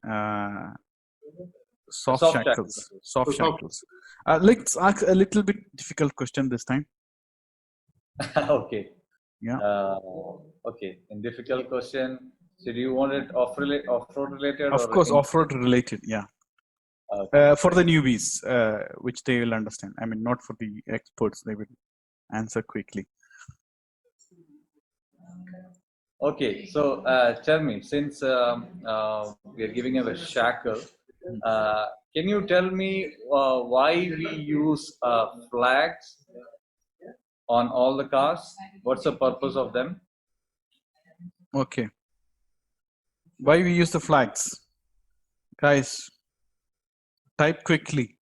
Soft soft shackles. shackles. Soft So soft. shackles. Let's ask a little bit difficult question this time. Okay. Yeah. Okay. In difficult question, so do you want it off-road related Of or course, in? off-road related. Yeah. For the newbies, which they will understand. I mean, not for the experts. They will answer quickly. Okay, so tell me, since we are giving away shackle, can you tell me why we use flags on all the cars? What's the purpose of them? Okay. Why we use the flags? Guys, type quickly.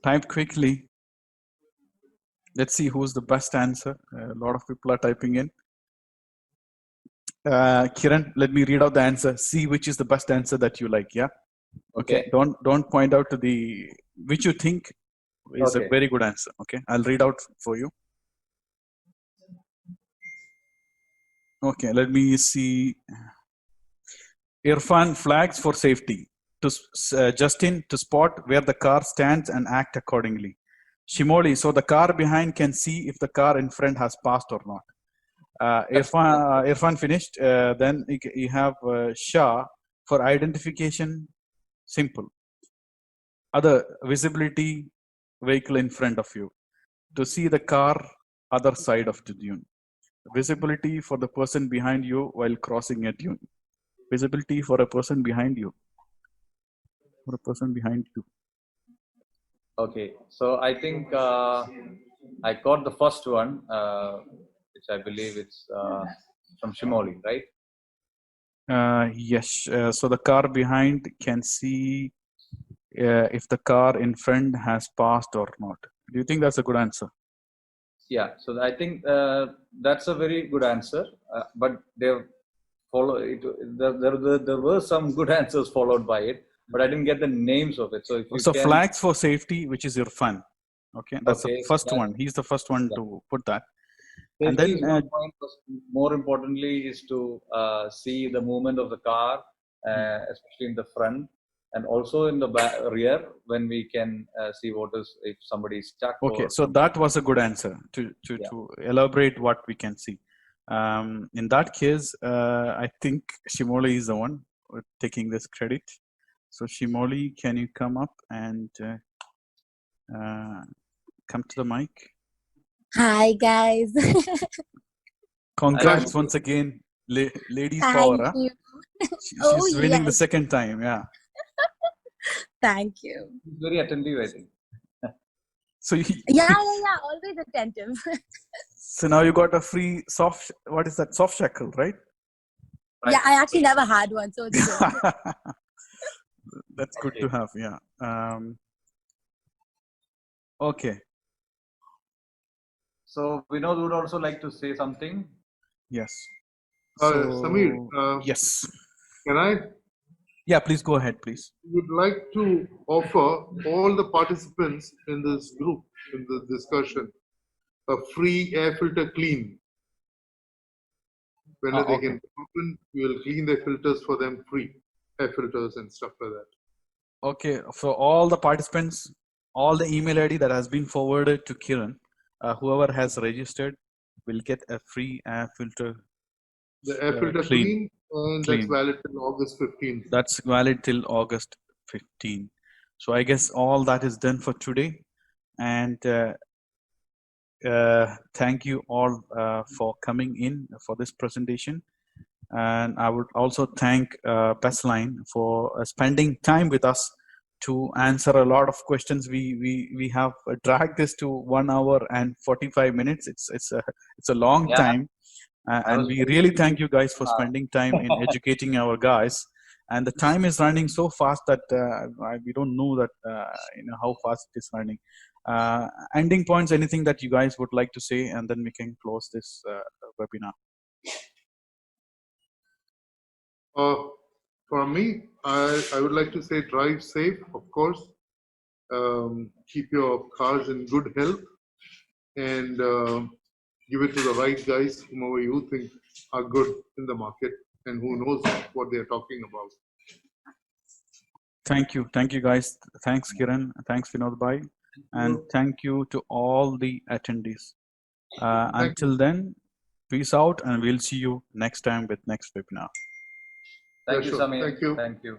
Type quickly. Let's see who's the best answer. A lot of people are typing in. Kiran, let me read out the answer. See which is the best answer that you like. Yeah. Okay. Don't point out to the which you think is a very good answer. Okay. I'll read out for you. Okay. Let me see. Irfan, flags for safety. To Justin, to spot where the car stands and act accordingly. Shimoli, so the car behind can see if the car in front has passed or not. Irfan finished. Then you have Shah for identification. Simple. Other visibility, vehicle in front of you. To see the car other side of the dune. Visibility for the person behind you while crossing a dune. Visibility for a person behind you. For a person behind you. Okay, so I think I got the first one, which I believe it's from Shimoli, right? Yes. So the car behind can see if the car in front has passed or not. Do you think that's a good answer? Yeah, so I think that's a very good answer, but they follow it. There were some good answers followed by it, but I didn't get the names of it. So if you So can, flags for safety, which is Irfan. Okay, that's the so first one. He's the first one to put that. And safety then is one point. More importantly, is to see the movement of the car, especially in the front, and also in the rear when we can see what is if somebody is stuck. Okay, or so that was a good answer to elaborate what we can see. In that case, I think Shimoli is the one taking this credit. So Shimoli, can you come up and come to the mic? Hi guys. Congrats once again, ladies power. Thank you. She's winning the yes. second time. Yeah. Thank you. Very attentive, I think. So yeah, always attentive. So now you got a free soft. What is that? Soft shackle, right? Yeah, I actually never had one, so it's good. That's good to have. Yeah. Okay. So Vinod would also like to say something. Yes. Samir. Yes. Can I? Yeah, please go ahead, please. Would like to offer all the participants in this group, in the discussion, a free air filter clean. Whenever they can open, we will clean their filters for them free, air filters and stuff like that. Okay, for all the participants, all the email ID that has been forwarded to Kiran, whoever has registered will get a free air filter. The air filter clean, and that's valid till August 15th. That's valid till August 15th. So I guess all that is done for today. And thank you all for coming in for this presentation. And I would also thank Bestline for spending time with us to answer a lot of questions. We have dragged this to 1 hour and 45 minutes. It's a long time. And we really thank you guys for spending time in educating our guys. And the time is running so fast that we don't know that how fast it is running. Ending points, anything that you guys would like to say, and then we can close this webinar. For me, I would like to say drive safe, of course. Keep your cars in good health, and give it to the right guys, whomever you think are good in the market and who knows what they're talking about. Thank you guys. Thanks Kiran, thanks Vinod Bhai, and thank you to all the attendees. Until then, peace out, and we'll see you next time with next webinar. Thank you, sure. Samir. Thank you. Thank you.